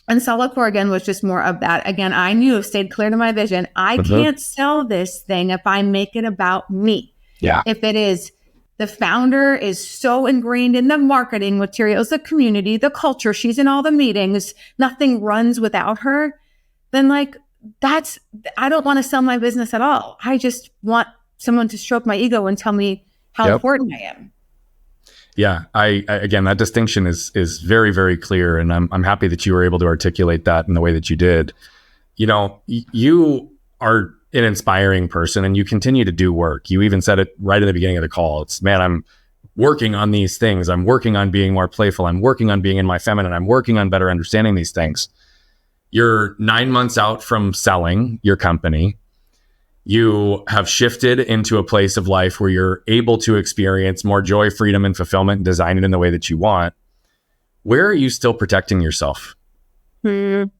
And Solidcore, again, was just more of that. Again, I knew, stayed clear to my vision. I can't sell this thing if I make it about me. Yeah. If it is, the founder is so ingrained in the marketing materials, the community, the culture, she's in all the meetings, nothing runs without her, then like, I don't want to sell my business at all. I just want someone to stroke my ego and tell me how important I am. Yeah, I again, that distinction is very, very clear, and I'm happy that you were able to articulate that in the way that you did. You know, you are an inspiring person, and you continue to do work. You even said it right in the beginning of the call. It's, man, I'm working on these things. I'm working on being more playful. I'm working on being in my feminine. I'm working on better understanding these things. You're 9 months out from selling your company. You have shifted into a place of life where you're able to experience more joy, freedom, and fulfillment and design it in the way that you want. Where are you still protecting yourself? That's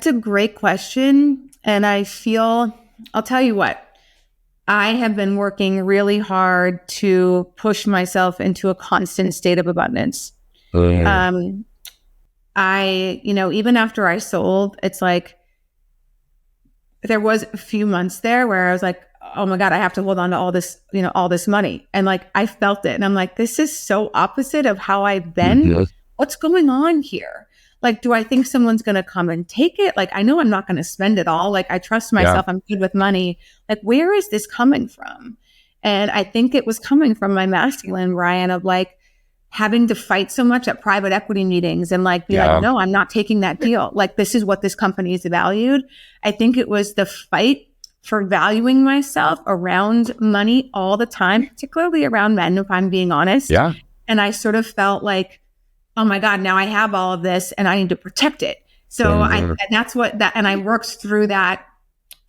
a great question. And I feel, I'll tell you what, I have been working really hard to push myself into a constant state of abundance. Even after I sold, it's like, there was a few months there where I was like, oh my God, I have to hold on to all this money. And like, I felt it. And I'm like, this is so opposite of how I've been. What's going on here? Like, do I think someone's going to come and take it? Like, I know I'm not going to spend it all. Like, I trust myself. I'm good with money. Like, where is this coming from? And I think it was coming from my masculine, Brian, of like, having to fight so much at private equity meetings and like be like, no, I'm not taking that deal. Like, this is what this company is valued. I think it was the fight for valuing myself around money all the time, particularly around men, if I'm being honest. Yeah. And I sort of felt like, oh my God, now I have all of this and I need to protect it. So and I worked through that.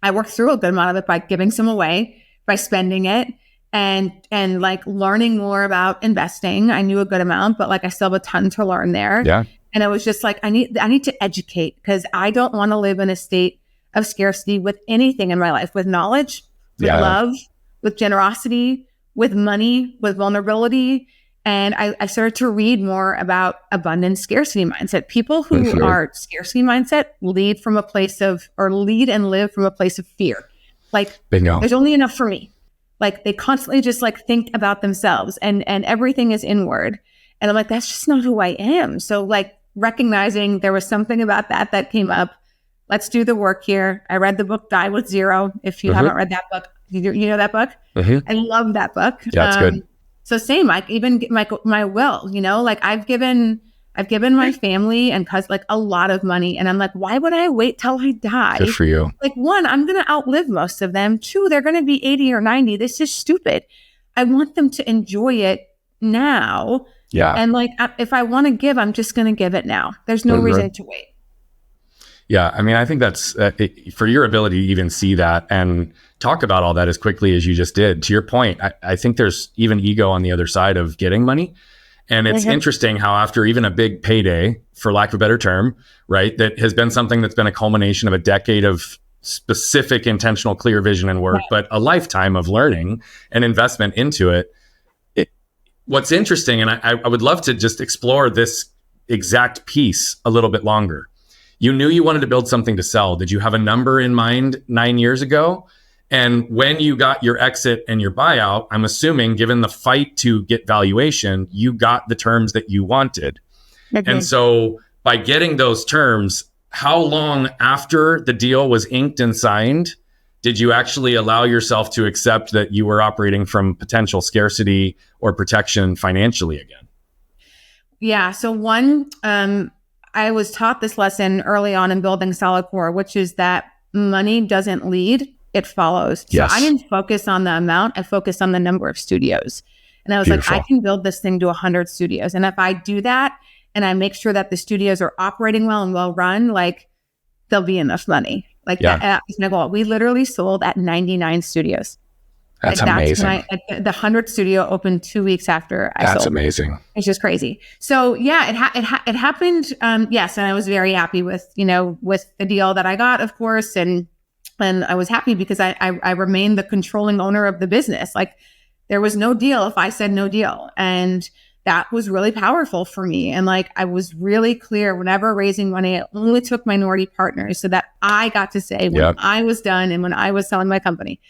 I worked through a good amount of it by giving some away, by spending it. And like learning more about investing. I knew a good amount, but like I still have a ton to learn there. Yeah. And I was just like, I need to educate, because I don't want to live in a state of scarcity with anything in my life, with knowledge, with love, with generosity, with money, with vulnerability. And I started to read more about abundance, scarcity mindset. People who are scarcity mindset lead and live from a place of fear. Like, bingo. There's only enough for me. Like, they constantly just like think about themselves and everything is inward. And I'm like, that's just not who I am. So like recognizing there was something about that came up. Let's do the work here. I read the book Die with Zero. If you haven't read that book, you know that book? I love that book. Yeah, it's good. So same, like even my will, like I've given my family and cousins like a lot of money. And I'm like, why would I wait till I die? Good for you. Like, one, I'm going to outlive most of them. Two, they're going to be 80 or 90. This is stupid. I want them to enjoy it now. Yeah. And like, if I want to give, I'm just going to give it now. There's no reason to wait. Yeah. I mean, I think that's for your ability to even see that and talk about all that as quickly as you just did. To your point, I think there's even ego on the other side of getting money. And it's interesting how after even a big payday, for lack of a better term, right, that has been something that's been a culmination of a decade of specific, intentional, clear vision and work, but a lifetime of learning and investment into it. What's interesting, and I would love to just explore this exact piece a little bit longer. You knew you wanted to build something to sell. Did you have a number in mind 9 years ago? And when you got your exit and your buyout, I'm assuming, given the fight to get valuation, you got the terms that you wanted. And so by getting those terms, how long after the deal was inked and signed did you actually allow yourself to accept that you were operating from potential scarcity or protection financially again? Yeah. So one, I was taught this lesson early on in building Solidcore, which is that money doesn't lead. It follows. Yes. So I didn't focus on the amount. I focused on the number of studios. And I was like, I can build this thing to 100 studios. And if I do that and I make sure that the studios are operating well and well run, like there'll be enough money. Like that is my goal. We literally sold at 99 studios. That's Like, amazing. the 100th studio opened 2 weeks after I sold. That's amazing. It's just crazy. So yeah, it happened. Yes. And I was very happy with the deal that I got, of course. And I was happy because I remained the controlling owner of the business. Like, there was no deal if I said no deal. And that was really powerful for me. And like, I was really clear whenever raising money, I only took minority partners so that I got to say when I was done and when I was selling my company.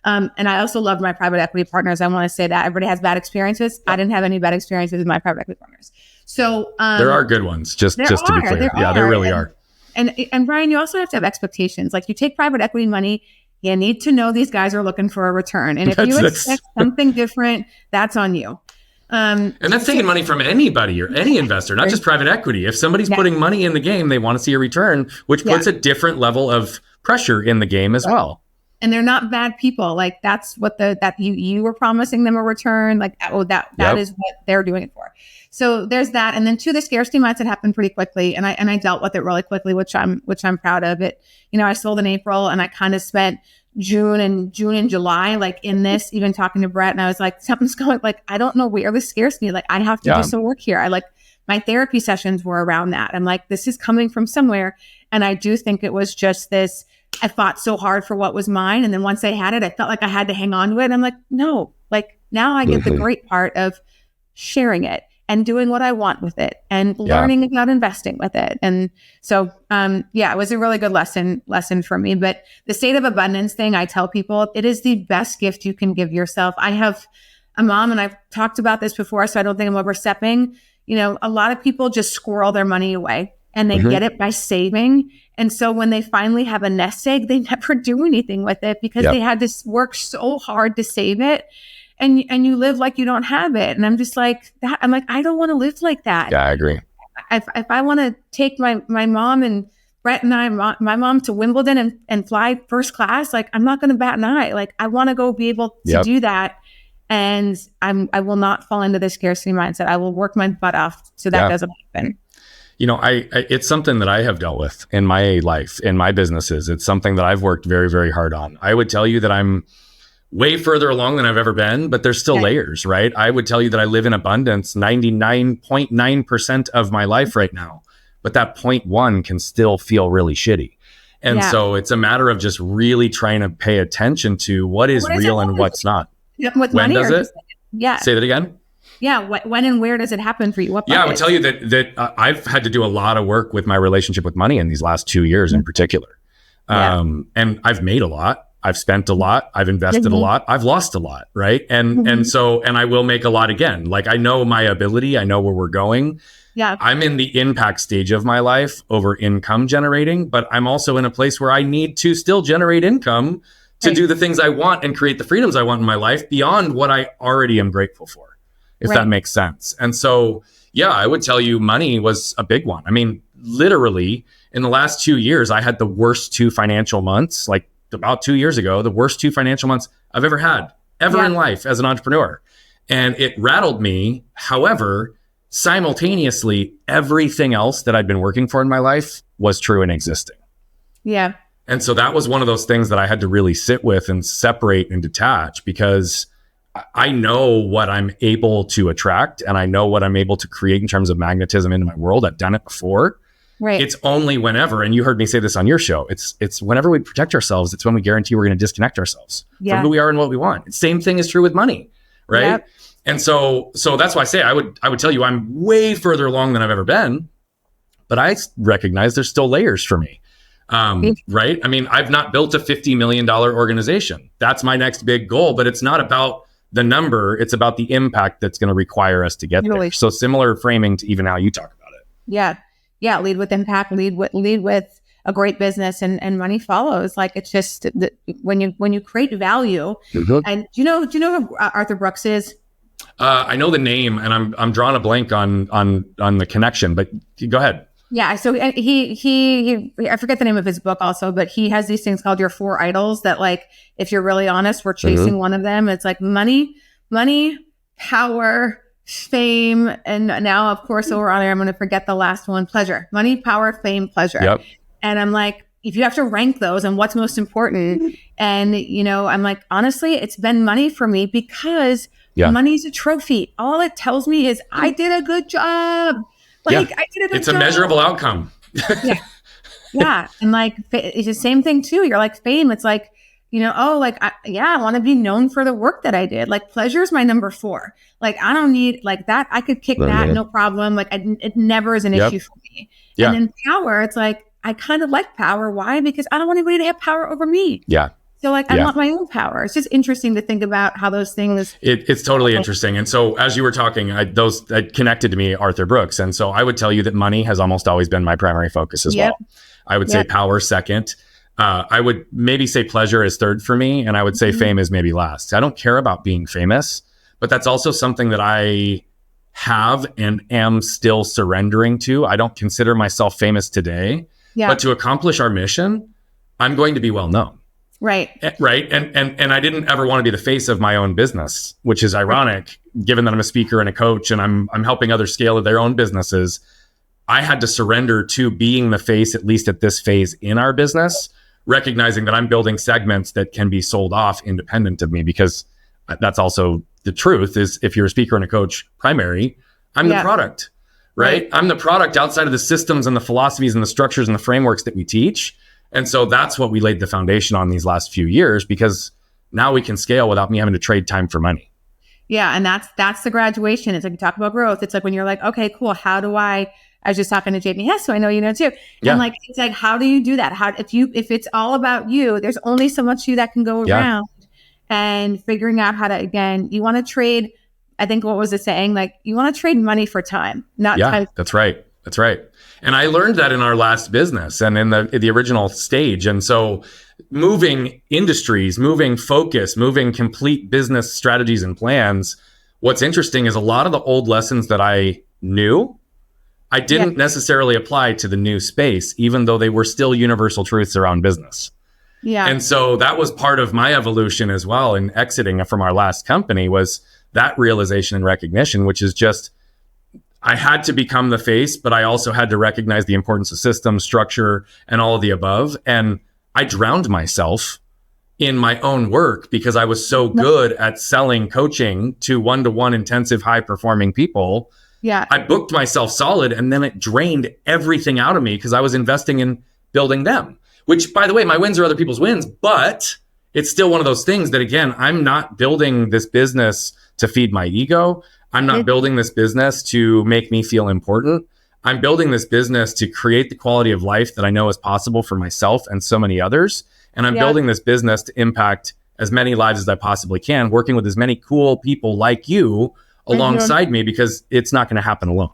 And I also loved my private equity partners. I want to say that everybody has bad experiences. I didn't have any bad experiences with my private equity partners. So there are good ones, just to be clear. There really are. And Brian, you also have to have expectations. Like, you take private equity money, you need to know these guys are looking for a return. And if you expect something different, that's on you. And that's taking money from anybody or any investor, not just private equity. If somebody's putting money in the game, they want to see a return, which puts a different level of pressure in the game as well. And they're not bad people. Like, that's what you were promising them a return. Like, that is what they're doing it for. So there's that. And then the scarcity mindset happened pretty quickly. And I dealt with it really quickly, which I'm proud of it. I sold in April and I kind of spent June and July, like in this, even talking to Brett. And I was like, something's going, like, I don't know where the scarcity, like, I have to do some work here. My therapy sessions were around that. I'm like, this is coming from somewhere. And I do think it was just this, I fought so hard for what was mine. And then once I had it, I felt like I had to hang on to it. And I'm like, no, like, now I get the great part of sharing it and doing what I want with it and learning about investing with it. And so, it was a really good lesson for me. But the state of abundance thing, I tell people, it is the best gift you can give yourself. I have a mom, and I've talked about this before, so I don't think I'm overstepping. A lot of people just squirrel their money away and they get it by saving. And so when they finally have a nest egg, they never do anything with it because they had to work so hard to save it. And you live like you don't have it. And I'm just like that. I'm like, I don't want to live like that. Yeah, I agree. If I want to take my mom and Brett and my mom to Wimbledon and fly first class, like, I'm not going to bat an eye. Like, I want to go be able to do that. And I will not fall into the scarcity mindset. I will work my butt off so that doesn't happen. It's something that I have dealt with in my life, in my businesses. It's something that I've worked very, very hard on. I would tell you that I'm way further along than I've ever been, but there's still layers, right? I would tell you that I live in abundance 99.9% of my life right now, but that 0.1 can still feel really shitty. And so it's a matter of just really trying to pay attention to what is real and what's not. With when money, does it? Yeah. Say that again. Yeah. When and where does it happen for you? What I would tell you that I've had to do a lot of work with my relationship with money in these last 2 years in particular. And I've made a lot. I've spent a lot. I've invested a lot. I've lost a lot. Right. And I will make a lot again. Like, I know my ability. I know where we're going. Yeah. I'm in the impact stage of my life over income generating, but I'm also in a place where I need to still generate income to do the things I want and create the freedoms I want in my life beyond what I already am grateful for, if that makes sense. And so, I would tell you money was a big one. I mean, literally in the last 2 years, I had the worst 2 financial months, like about 2 years ago, the worst 2 financial months I've ever had in life as an entrepreneur. And it rattled me. However, simultaneously, everything else that I'd been working for in my life was true and existing. Yeah. And so that was one of those things that I had to really sit with and separate and detach, because I know what I'm able to attract and I know what I'm able to create in terms of magnetism into my world. I've done it before. Right. It's only whenever, and you heard me say this on your show, it's whenever we protect ourselves, it's when we guarantee we're going to disconnect ourselves from who we are and what we want. Same thing is true with money, right? Yep. And so that's why I say I would tell you I'm way further along than I've ever been, but I recognize there's still layers for me. Right? I mean, I've not built a $50 million organization. That's my next big goal, but it's not about the number. It's about the impact that's going to require us to get there. So similar framing to even how you talk about it. Yeah. Yeah. Lead with impact, lead with a great business, and money follows. Like, it's just when you create value. And do you know who Arthur Brooks is? I know the name, and I'm drawing a blank on the connection, but go ahead. Yeah. So he I forget the name of his book also, but he has these things called your 4 idols that, like, if you're really honest, we're chasing one of them. It's like money, power, fame. And now, of course, over on there, I'm going to forget the last one, pleasure, money, power, fame, pleasure. Yep. And I'm like, if you have to rank those and what's most important, and, you know, I'm like, honestly, it's been money for me because money's a trophy. All it tells me is I did a good job. Like I did a good It's job. a measurable outcome. Yeah. Yeah. And like, it's the same thing too. You're like fame. It's like, you know, oh, like, I want to be known for the work that I did. Like pleasure is my number 4. Like, I don't need like that. I could kick that. No problem. Like it never is an issue for me. And then power, it's like, I kind of like power. Why? Because I don't want anybody to have power over me. Yeah. So like, I want my own power. It's just interesting to think about how those things. It's totally interesting. And so as you were talking, those connected to me, Arthur Brooks. And so I would tell you that money has almost always been my primary focus as well. I would say power second. I would maybe say pleasure is third for me. And I would say fame is maybe last. I don't care about being famous, but that's also something that I have and am still surrendering to. I don't consider myself famous today, but to accomplish our mission, I'm going to be well known. Right. Right. And I didn't ever want to be the face of my own business, which is ironic given that I'm a speaker and a coach and I'm helping others scale their own businesses. I had to surrender to being the face, at least at this phase in our business, recognizing that I'm building segments that can be sold off independent of me, because that's also the truth is if you're a speaker and a coach primary, I'm the product, right? I'm the product outside of the systems and the philosophies and the structures and the frameworks that we teach. And so that's what we laid the foundation on these last few years, because now we can scale without me having to trade time for money. Yeah. And that's the graduation. It's like you talk about growth. It's like when you're like, okay, cool. How do I was just talking to Jamie Hess, so I know you know too. And like, it's like, how do you do that? If it's all about you, there's only so much you that can go around, and figuring out how to, again, you want to trade. I think what was the saying? Like, you want to trade money for time, not time. That's right. That's right. And I learned that in our last business and in the original stage. And so moving industries, moving focus, moving complete business strategies and plans. What's interesting is a lot of the old lessons that I knew, I didn't necessarily apply to the new space, even though they were still universal truths around business. Yeah. And so that was part of my evolution as well in exiting from our last company, was that realization and recognition, which is just, I had to become the face, but I also had to recognize the importance of system, structure, and all of the above. And I drowned myself in my own work because I was so good at selling coaching to one-to-one intensive, high-performing people. Yeah. I booked myself solid, and then it drained everything out of me because I was investing in building them, which, by the way, my wins are other people's wins, but it's still one of those things that, again, I'm not building this business to feed my ego. I'm not building this business to make me feel important. I'm building this business to create the quality of life that I know is possible for myself and so many others. And I'm building this business to impact as many lives as I possibly can, working with as many cool people like you alongside me, because it's not going to happen alone.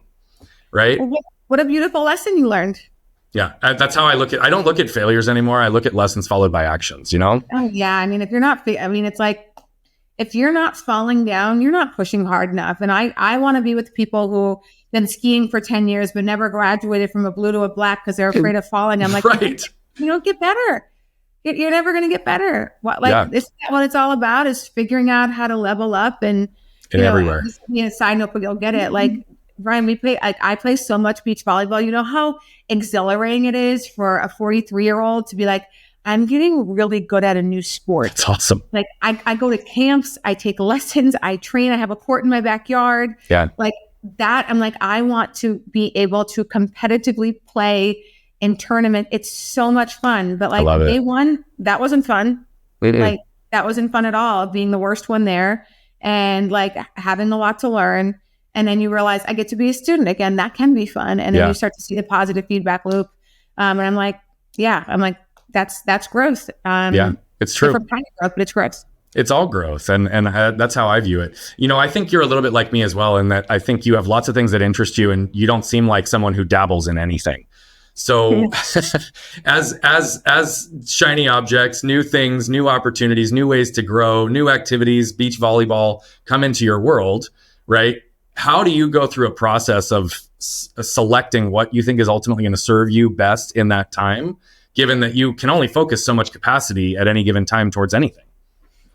Right? Well, what a beautiful lesson you learned. Yeah, that's how I look at. I don't look at failures anymore. I look at lessons followed by actions, you know? Oh, yeah. I mean, if you're not, it's like, if you're not falling down, you're not pushing hard enough. And I want to be with people who been skiing for 10 years, but never graduated from a blue to a black because they're afraid of falling. I'm like, you don't get better. You're never going to get better. This is what it's all about, is figuring out how to level up and everywhere. Side note, but you'll get it. Like, Brian, I play so much beach volleyball. You know how exhilarating it is for a 43-year-old to be like, I'm getting really good at a new sport. It's awesome. Like, I go to camps, I take lessons, I train, I have a court in my backyard. Yeah. Like that, I'm like, I want to be able to competitively play in tournament. It's so much fun. But like day one, that wasn't fun. Like, that wasn't fun at all, being the worst one there and like having a lot to learn. And then you realize I get to be a student again. That can be fun. And then you start to see the positive feedback loop. And I'm like, that's growth. It's true. Different kind of growth, but it's growth. It's all growth. And that's how I view it. You know, I think you're a little bit like me as well, in that I think you have lots of things that interest you and you don't seem like someone who dabbles in anything. So as shiny objects, new things, new opportunities, new ways to grow, new activities, beach volleyball come into your world, right? How do you go through a process of selecting what you think is ultimately going to serve you best in that time, given that you can only focus so much capacity at any given time towards anything?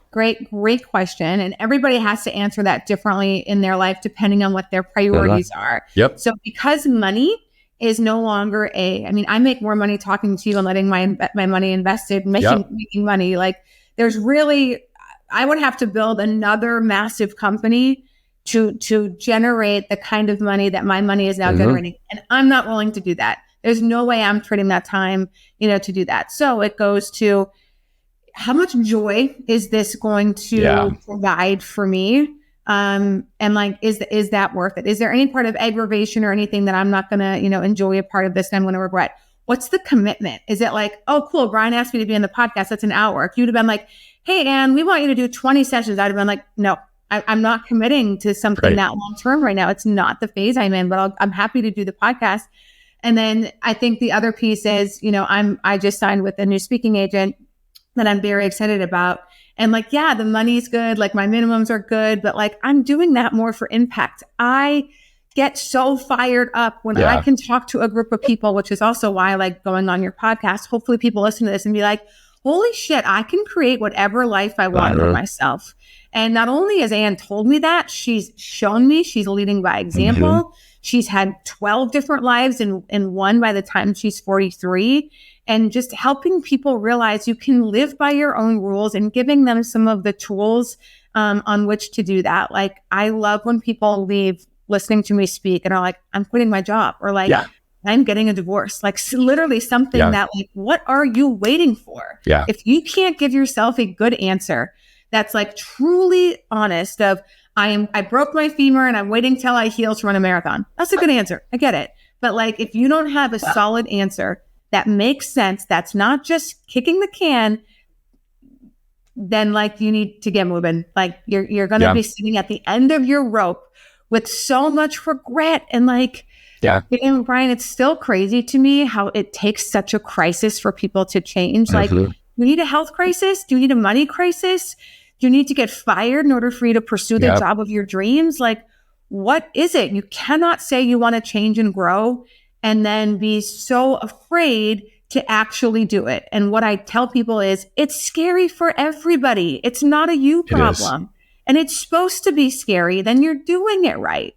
Great question. And everybody has to answer that differently in their life, depending on what their priorities are. Yep. So because money is no longer I make more money talking to you and letting my money invested, making money. Like there's really, I would have to build another massive company to generate the kind of money that my money is now generating. And I'm not willing to do that. There's no way I'm trading that time, to do that. So it goes to how much joy is this going to provide for me? And like, is that worth it? Is there any part of aggravation or anything that I'm not going to, enjoy a part of this and I'm going to regret? What's the commitment? Is it like, oh, cool, Brian asked me to be on the podcast. That's an hour. If you'd have been like, hey, Anne, we want you to do 20 sessions, I'd have been like, no, I'm not committing to something that long-term right now. It's not the phase I'm in, but I'm happy to do the podcast. And then I think the other piece is, I just signed with a new speaking agent that I'm very excited about. And like, yeah, the money's good. Like my minimums are good, but like, I'm doing that more for impact. I get so fired up when I can talk to a group of people, which is also why I like going on your podcast. Hopefully people listen to this and be like, holy shit, I can create whatever life I want for myself. And not only has Anne told me that, she's shown me, she's leading by example. She's had 12 different lives and one by the time she's 43. And just helping people realize you can live by your own rules and giving them some of the tools on which to do that. Like, I love when people leave listening to me speak and are like, I'm quitting my job, or like, I'm getting a divorce. Like literally something that like, what are you waiting for? If you can't give yourself a good answer that's like truly honest of, I broke my femur and I'm waiting till I heal to run a marathon. That's a good answer. I get it. But like, if you don't have a solid answer that makes sense, that's not just kicking the can, then like you need to get moving. Like you're going to be sitting at the end of your rope with so much regret. And like, and Brian, it's still crazy to me how it takes such a crisis for people to change. Like, you need a health crisis? Do you need a money crisis? Do you need to get fired in order for you to pursue the job of your dreams? Like, what is it? You cannot say you want to change and grow and then be so afraid to actually do it. And what I tell people is it's scary for everybody. It's not a you problem. And it's supposed to be scary. Then you're doing it right.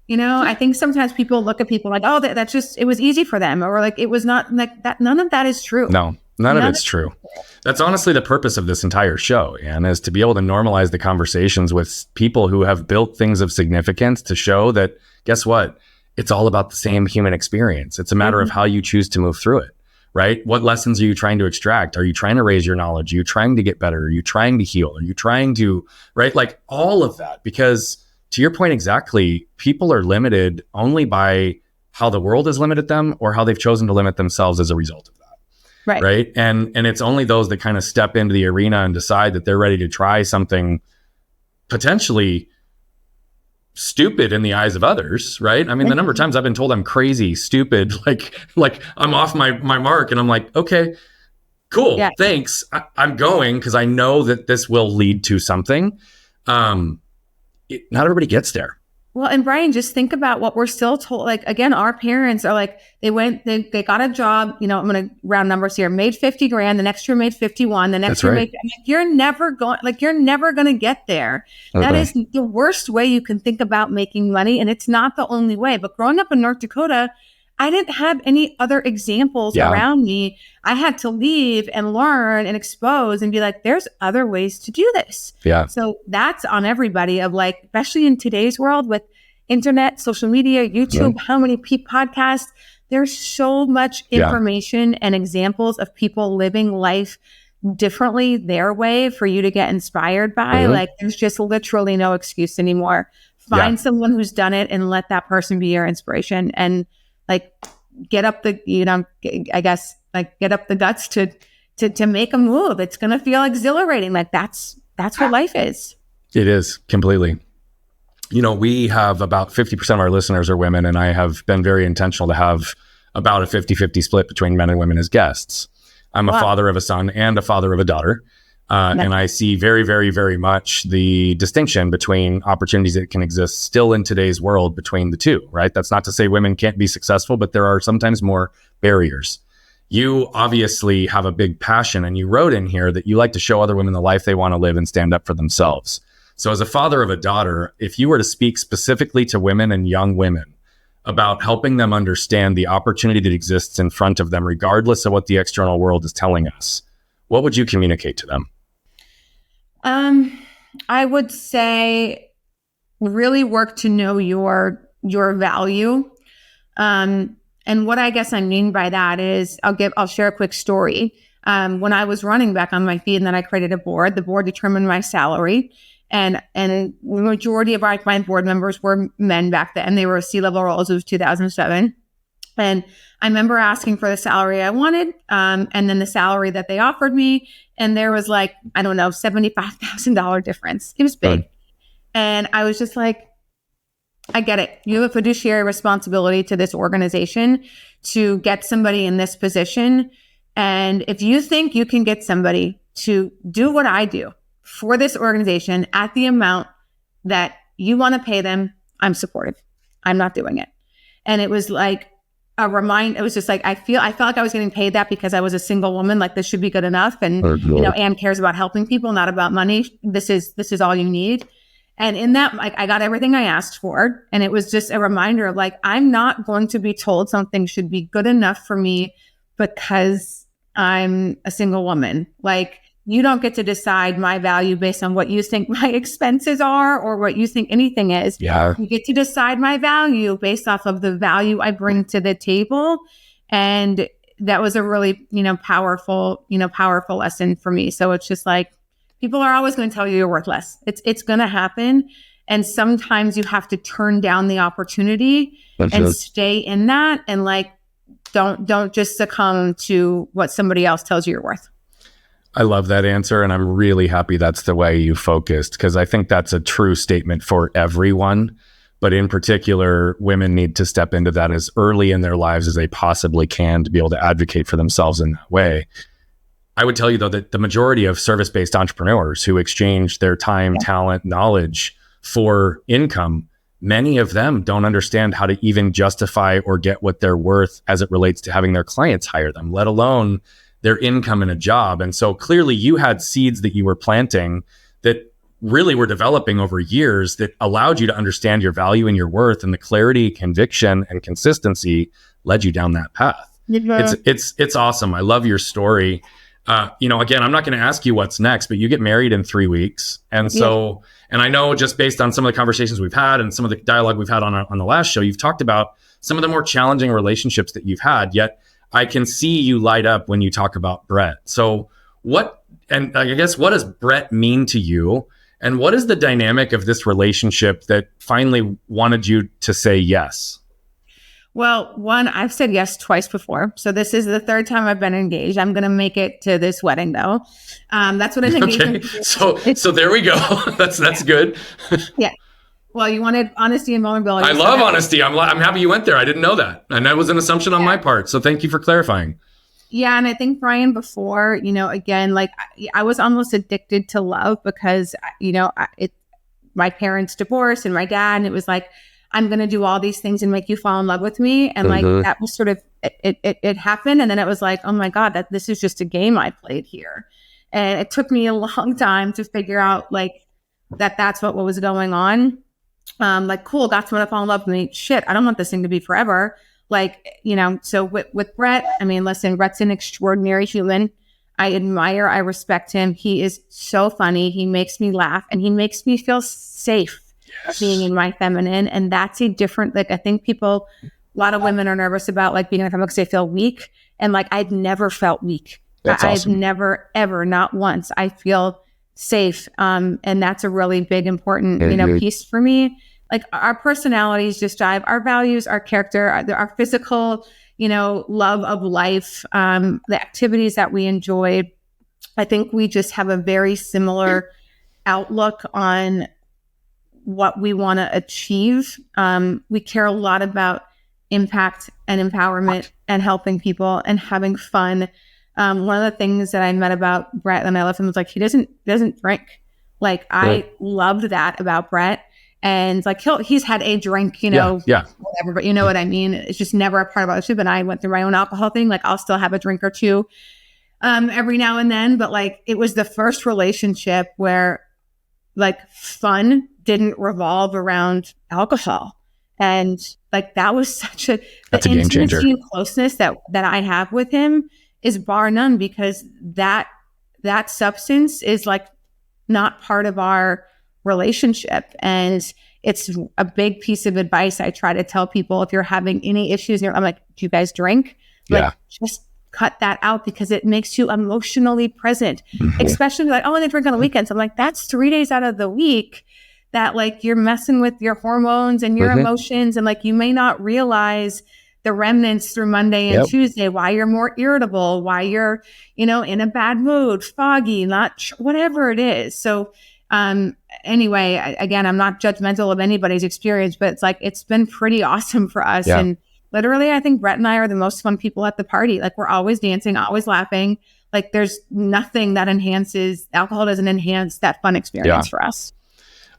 I think sometimes people look at people like, oh, that's just, it was easy for them. Or like, it was not like that. None of that is true. No, none of it's true. That's honestly the purpose of this entire show, Anne, is to be able to normalize the conversations with people who have built things of significance to show that, guess what? It's all about the same human experience. It's a matter of how you choose to move through it, right? What lessons are you trying to extract? Are you trying to raise your knowledge? Are you trying to get better? Are you trying to heal? Are you trying to, right? Like all of that, because to your point exactly, people are limited only by how the world has limited them or how they've chosen to limit themselves as a result of that. Right. And it's only those that kind of step into the arena and decide that they're ready to try something potentially stupid in the eyes of others. Right. I mean, the number of times I've been told I'm crazy, stupid, like I'm off my mark, and I'm like, okay, cool. Thanks. I'm going because I know that this will lead to something. Not everybody gets there. Well, and Brian, just think about what we're still told. Like, again, our parents are like, they got a job, I'm going to round numbers here, made 50 grand. The next year made 51. The next year made, you're never going to get there. That is the worst way you can think about making money. And it's not the only way. But growing up in North Dakota, I didn't have any other examples around me. I had to leave and learn and expose and be like, there's other ways to do this. So that's on everybody of like, especially in today's world with internet, social media, YouTube, how many podcasts, there's so much information and examples of people living life differently their way for you to get inspired by. Like there's just literally no excuse anymore. Find someone who's done it and let that person be your inspiration. And like get up the, I guess like get up the guts to make a move. It's going to feel exhilarating. Like that's what life is. It is completely. We have about 50% of our listeners are women, and I have been very intentional to have about a 50-50 split between men and women as guests. I'm a father of a son and a father of a daughter. And I see very, very, very much the distinction between opportunities that can exist still in today's world between the two, right? That's not to say women can't be successful, but there are sometimes more barriers. You obviously have a big passion, and you wrote in here that you like to show other women the life they want to live and stand up for themselves. So as a father of a daughter, if you were to speak specifically to women and young women about helping them understand the opportunity that exists in front of them, regardless of what the external world is telling us, what would you communicate to them? I would say really work to know your value. And what I guess I mean by that is I'll share a quick story. When I was running back on my feet and then I created a board, the board determined my salary. And the majority of my board members were men back then. They were C-level roles. It was 2007. And I remember asking for the salary I wanted, and then the salary that they offered me. And there was like, I don't know, $75,000 difference. It was big. And I was just like, I get it. You have a fiduciary responsibility to this organization to get somebody in this position. And if you think you can get somebody to do what I do for this organization at the amount that you want to pay them, I'm supportive. I'm not doing it. And it was like a reminder. It was just like, I felt like I was getting paid that because I was a single woman. Like, this should be good enough. And, Anne cares about helping people, not about money. This is all you need. And in that, like, I got everything I asked for. And it was just a reminder of like, I'm not going to be told something should be good enough for me because I'm a single woman. Like, you don't get to decide my value based on what you think my expenses are or what you think anything is. Yeah. You get to decide my value based off of the value I bring to the table. And that was a really, powerful lesson for me. So it's just like, people are always going to tell you you're worth less. It's going to happen. And sometimes you have to turn down the opportunity and stay in that. And like, don't just succumb to what somebody else tells you you're worth. I love that answer. And I'm really happy that's the way you focused, because I think that's a true statement for everyone. But in particular, women need to step into that as early in their lives as they possibly can to be able to advocate for themselves in that way. I would tell you, though, that the majority of service-based entrepreneurs who exchange their time, talent, knowledge for income, many of them don't understand how to even justify or get what they're worth as it relates to having their clients hire them, let alone their income in a job. And so clearly you had seeds that you were planting that really were developing over years that allowed you to understand your value and your worth, and the clarity, conviction, and consistency led you down that path. It's awesome. I love your story. Again, I'm not going to ask you what's next, but you get married in 3 weeks. And so, and I know just based on some of the conversations we've had and some of the dialogue we've had on the last show, you've talked about some of the more challenging relationships that you've had, yet I can see you light up when you talk about Brett. So what does Brett mean to you? And what is the dynamic of this relationship that finally wanted you to say yes? Well, one, I've said yes twice before. So this is the third time I've been engaged. I'm going to make it to this wedding, though. That's what I think. Okay. So there we go. That's good. Yeah. Well, you wanted honesty and vulnerability. I love honesty. I'm happy you went there. I didn't know that. And that was an assumption on my part. So thank you for clarifying. Yeah. And I think, Brian, before, again, like I was almost addicted to love because, my parents divorced and my dad, and it was like, I'm going to do all these things and make you fall in love with me. And like, that was sort of, it happened. And then it was like, oh my God, this is just a game I played here. And it took me a long time to figure out like that's what was going on. Cool, got someone to fall in love with me. Shit, I don't want this thing to be forever. So with Brett, I mean, listen, Brett's an extraordinary human. I admire, I respect him. He is so funny. He makes me laugh and he makes me feel safe. Yes. Being in my feminine. And that's a different, like, I think a lot of women are nervous about like being in a feminine because they feel weak. And like, I've never felt weak. I've never, ever, not once. I feel safe. And that's a really big, important, piece for me. Like our personalities just drive our values, our character, our physical, love of life, the activities that we enjoy. I think we just have a very similar outlook on what we want to achieve. We care a lot about impact and empowerment and helping people and having fun. One of the things that I met about Brett and I love him was like, he doesn't drink. Like I loved that about Brett. And like he's had a drink, whatever, but you know what I mean? It's just never a part of our relationship. And I went through my own alcohol thing. Like I'll still have a drink or two every now and then. But like it was the first relationship where like fun didn't revolve around alcohol. And like, that was such the That's a game changer. intimacy and closeness that I have with him is bar none, because that substance is like not part of our relationship. And it's a big piece of advice I try to tell people. If you're having any issues, I'm like, do you guys drink? Like, just cut that out, because it makes you emotionally present, especially like, oh, and they drink on the weekends. I'm like, that's 3 days out of the week that like you're messing with your hormones and your emotions. And like, you may not realize the remnants through Monday and Tuesday, why you're more irritable, why you're, in a bad mood, foggy, whatever it is. So anyway, again, I'm not judgmental of anybody's experience, but it's like, it's been pretty awesome for us. And literally, I think Brett and I are the most fun people at the party. Like, we're always dancing, always laughing. Like, there's nothing that alcohol doesn't enhance that fun experience for us.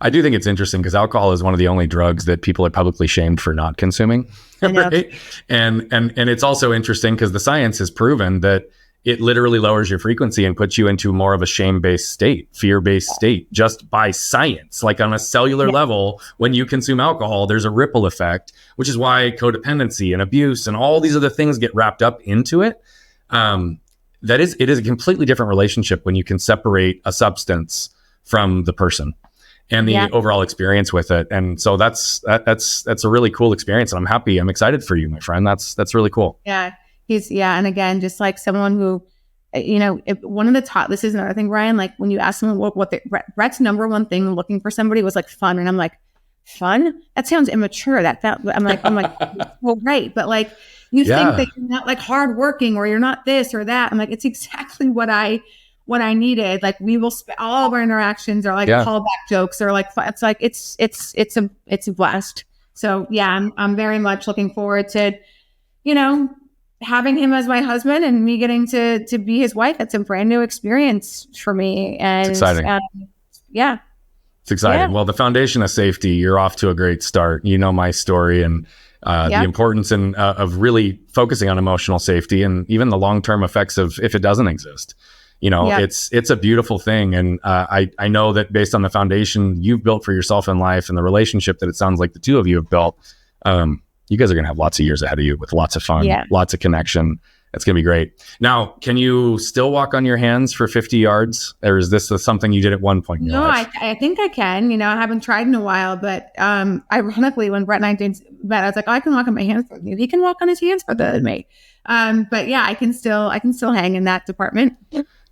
I do think it's interesting because alcohol is one of the only drugs that people are publicly shamed for not consuming. Right? And it's also interesting because the science has proven that it literally lowers your frequency and puts you into more of a shame-based state, fear-based state, just by science. Like, on a cellular level, when you consume alcohol, there's a ripple effect, which is why codependency and abuse and all these other things get wrapped up into it. It is a completely different relationship when you can separate a substance from the person and the overall experience with it. And so that's a really cool experience. And I'm excited for you, my friend. That's really cool. Yeah. And again, just like someone who, if one of the top, this is another thing, Brian, like when you ask someone Brett's number one thing looking for somebody was like fun. And I'm like, fun? That sounds immature. I'm like, well, right. But like, you think that you're not like hardworking or you're not this or that. I'm like, it's exactly what I needed. Like, we will all of our interactions are like callback jokes or like, it's like, it's a blast. So yeah, I'm very much looking forward to, having him as my husband and me getting to be his wife. It's a brand new experience for me. And it's exciting. It's exciting. Yeah. Well, the foundation of safety, you're off to a great start. You know my story and the importance of really focusing on emotional safety and even the long-term effects of if it doesn't exist. It's a beautiful thing. And I know that based on the foundation you've built for yourself in life and the relationship that it sounds like the two of you have built, you guys are going to have lots of years ahead of you with lots of fun, lots of connection. It's going to be great. Now, can you still walk on your hands for 50 yards? Or is this something you did at one point in your life? I think I can. I haven't tried in a while, but ironically, when Brett and I met, I was like, oh, I can walk on my hands further than you. He can walk on his hands further than me. But yeah, I can still hang in that department.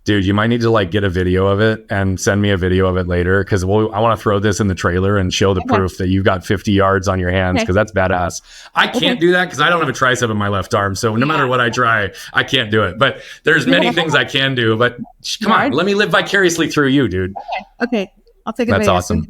Dude, you might need to like get a video of it and send me a video of it later because I want to throw this in the trailer and show the proof that you've got 50 yards on your hands because that's badass. I can't do that because I don't have a tricep in my left arm. So no matter what I try, I can't do it. But there's many things I can do. But come on, let me live vicariously through you, dude. Okay. I'll take a video. That's awesome.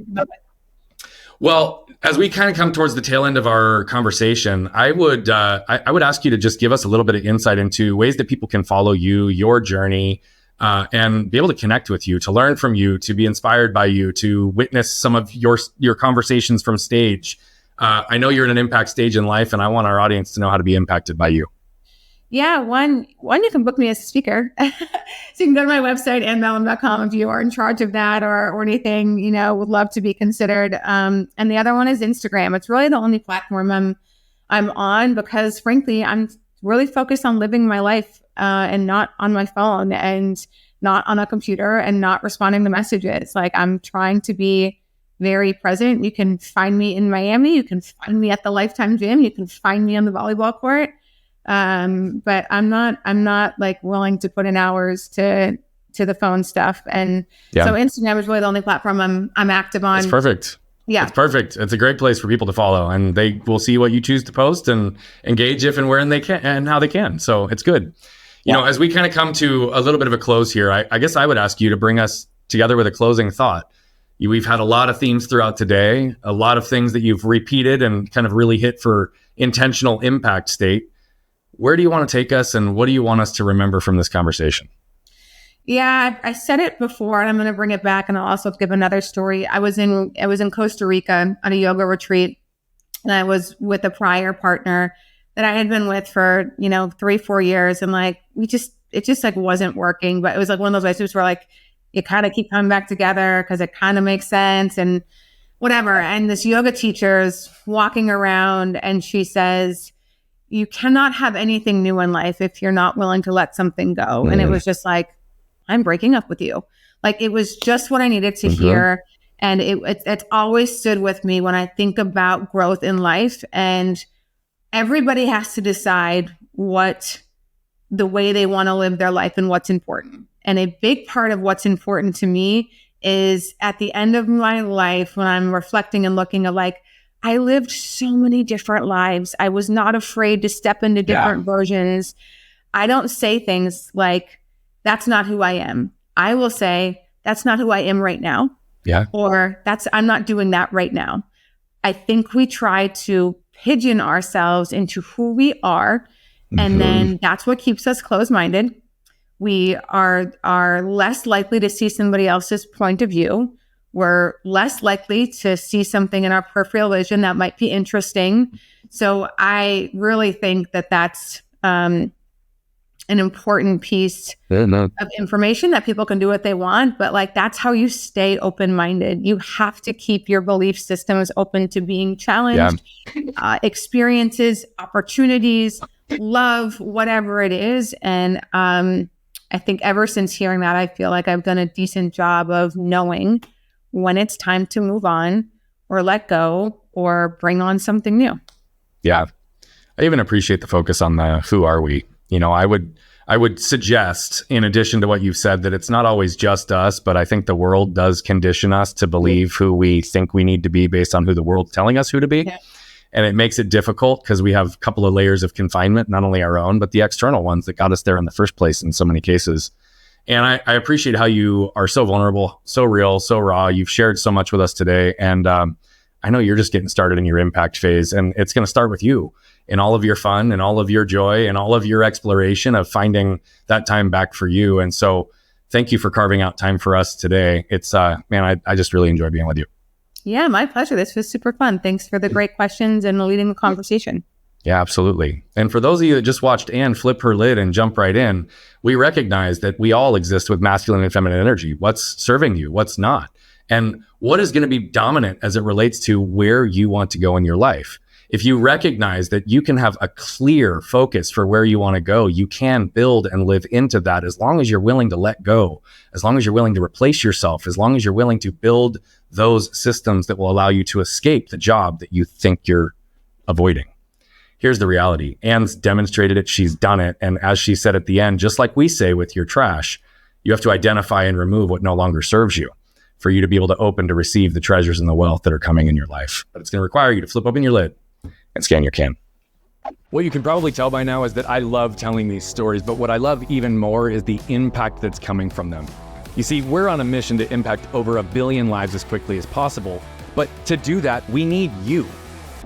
Well, as we kind of come towards the tail end of our conversation, I would ask you to just give us a little bit of insight into ways that people can follow you, your journey, and be able to connect with you, to learn from you, to be inspired by you, to witness some of your conversations from stage. I know you're in an impact stage in life, and I want our audience to know how to be impacted by you. Yeah, one, you can book me as a speaker. So you can go to my website, annemahlum.com, if you are in charge of that or anything, would love to be considered. And the other one is Instagram. It's really the only platform I'm on because, frankly, I'm really focused on living my life and not on my phone and not on a computer and not responding to messages. Like, I'm trying to be very present. You can find me in Miami. You can find me at the Lifetime Gym. You can find me on the volleyball court. But I'm not like willing to put in hours to the phone stuff. And so Instagram is really the only platform I'm active on. It's perfect. Yeah. It's perfect. It's a great place for people to follow, and they will see what you choose to post and engage if and where and they can and how they can. So it's good. You know, as we kind of come to a little bit of a close here, I guess I would ask you to bring us together with a closing thought. We've had a lot of themes throughout today, a lot of things that you've repeated and kind of really hit for intentional impact state. Where do you want to take us, and what do you want us to remember from this conversation? Yeah, I said it before, and I'm going to bring it back, and I'll also give another story. I was in Costa Rica on a yoga retreat, and I was with a prior partner that I had been with for 3-4 years, and like it just like wasn't working. But it was like one of those relationships where like you kind of keep coming back together because it kind of makes sense. And whatever. And this yoga teacher is walking around and she says, you cannot have anything new in life if you're not willing to let something go. And it was just like, I'm breaking up with you. Like, it was just what I needed to hear. And it's always stood with me when I think about growth in life. And everybody has to decide what the way they want to live their life and what's important. And a big part of what's important to me is at the end of my life, when I'm reflecting and looking at, like, I lived so many different lives. I was not afraid to step into different versions. I don't say things like, that's not who I am. I will say, that's not who I am right now. Yeah. Or I'm not doing that right now. I think we try to pigeon ourselves into who we are. And then that's what keeps us closed-minded. We are less likely to see somebody else's point of view. We're less likely to see something in our peripheral vision that might be interesting. So I really think that that's an important piece of information, that people can do what they want. But like, that's how you stay open-minded. You have to keep your belief systems open to being challenged, experiences, opportunities, love, whatever it is. And I think ever since hearing that, I feel like I've done a decent job of knowing when it's time to move on or let go or bring on something new. Yeah. I even appreciate the focus on the who are we. You know, I would suggest, in addition to what you've said, that it's not always just us, but I think the world does condition us to believe who we think we need to be based on who the world's telling us who to be. Yeah. And it makes it difficult because we have a couple of layers of confinement, not only our own, but the external ones that got us there in the first place in so many cases. And I appreciate how you are so vulnerable, so real, so raw. You've shared so much with us today. And I know you're just getting started in your impact phase, and it's going to start with you in all of your fun and all of your joy and all of your exploration of finding that time back for you. And so thank you for carving out time for us today. It's, man, I just really enjoy being with you. Yeah, my pleasure. This was super fun. Thanks for the great questions and leading the conversation. Yeah, absolutely. And for those of you that just watched Anne flip her lid and jump right in, we recognize that we all exist with masculine and feminine energy. What's serving you? What's not? And what is going to be dominant as it relates to where you want to go in your life? If you recognize that you can have a clear focus for where you want to go, you can build and live into that as long as you're willing to let go, as long as you're willing to replace yourself, as long as you're willing to build those systems that will allow you to escape the job that you think you're avoiding. Here's the reality. Anne's demonstrated it. She's done it. And as she said at the end, just like we say with your trash, you have to identify and remove what no longer serves you for you to be able to open to receive the treasures and the wealth that are coming in your life. But it's going to require you to flip open your lid and scan your can. What you can probably tell by now is that I love telling these stories, but what I love even more is the impact that's coming from them. You see, we're on a mission to impact over 1 billion lives as quickly as possible, but to do that, we need you.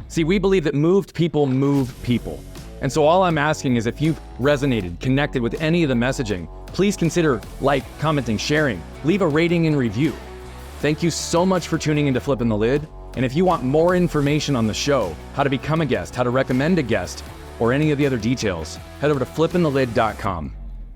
See, we believe that moved people move people. And so all I'm asking is if you've resonated, connected with any of the messaging, please consider commenting, sharing, leave a rating and review. Thank you so much for tuning into Flippin' the Lid. And if you want more information on the show, how to become a guest, how to recommend a guest, or any of the other details, head over to flippinthelid.com.